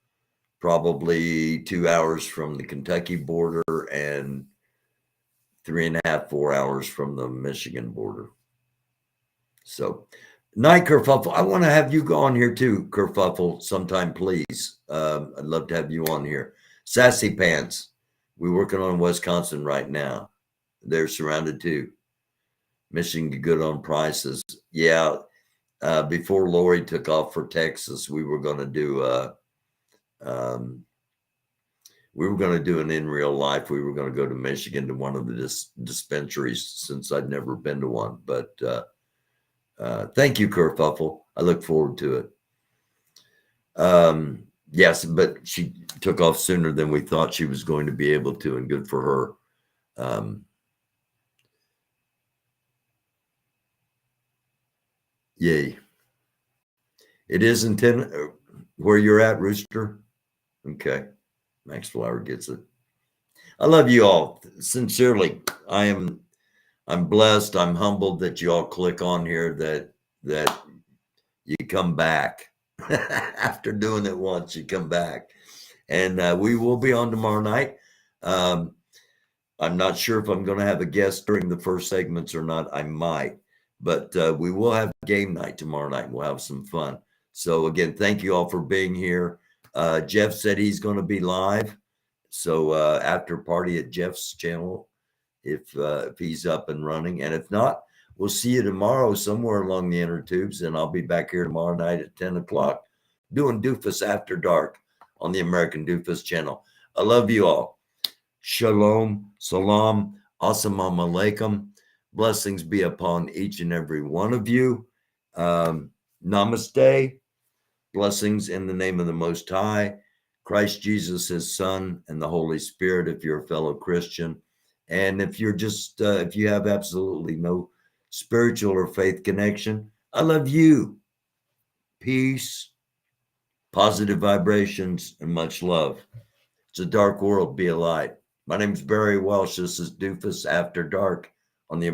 probably 2 hours from the Kentucky border, and 3.5, 4 hours from the Michigan border. So, night, Kerfuffle. I want to have you go on here too, Kerfuffle, sometime, please. I'd love to have you on here. Sassy Pants. We're working on Wisconsin right now. They're surrounded too. Michigan good on prices. Yeah. Before Lori took off for Texas, we were going to do an in real life. We were going to go to Michigan to one of the dispensaries, since I'd never been to one. But thank you, Kerfuffle. I look forward to it. Yes, but she took off sooner than we thought she was going to be able to, and good for her. Yay. It is in 10 where you're at, Rooster. Okay. Max Flower gets it. I love you all. Sincerely. I'm blessed. I'm humbled that you all click on here, that you come back. After doing it once, you come back. And we will be on tomorrow night. I'm not sure if I'm going to have a guest during the first segments or not. I might. But we will have game night tomorrow night. We'll have some fun. So again, thank you all for being here. Jeff said he's going to be live. So after party at Jeff's channel, if he's up and running. And if not, we'll see you tomorrow somewhere along the inner tubes. And I'll be back here tomorrow night at 10 o'clock doing Doofus After Dark on the American Doofus channel. I love you all. Shalom, salam, assalamu alaikum. Blessings be upon each and every one of you. Namaste. Blessings in the name of the Most High, Christ Jesus, his Son, and the Holy Spirit, if you're a fellow Christian. And if you're just, if you have absolutely no spiritual or faith connection, I love you. Peace, positive vibrations, and much love. It's a dark world. Be a light. My name's Barry Welsh. This is Doofus After Dark on the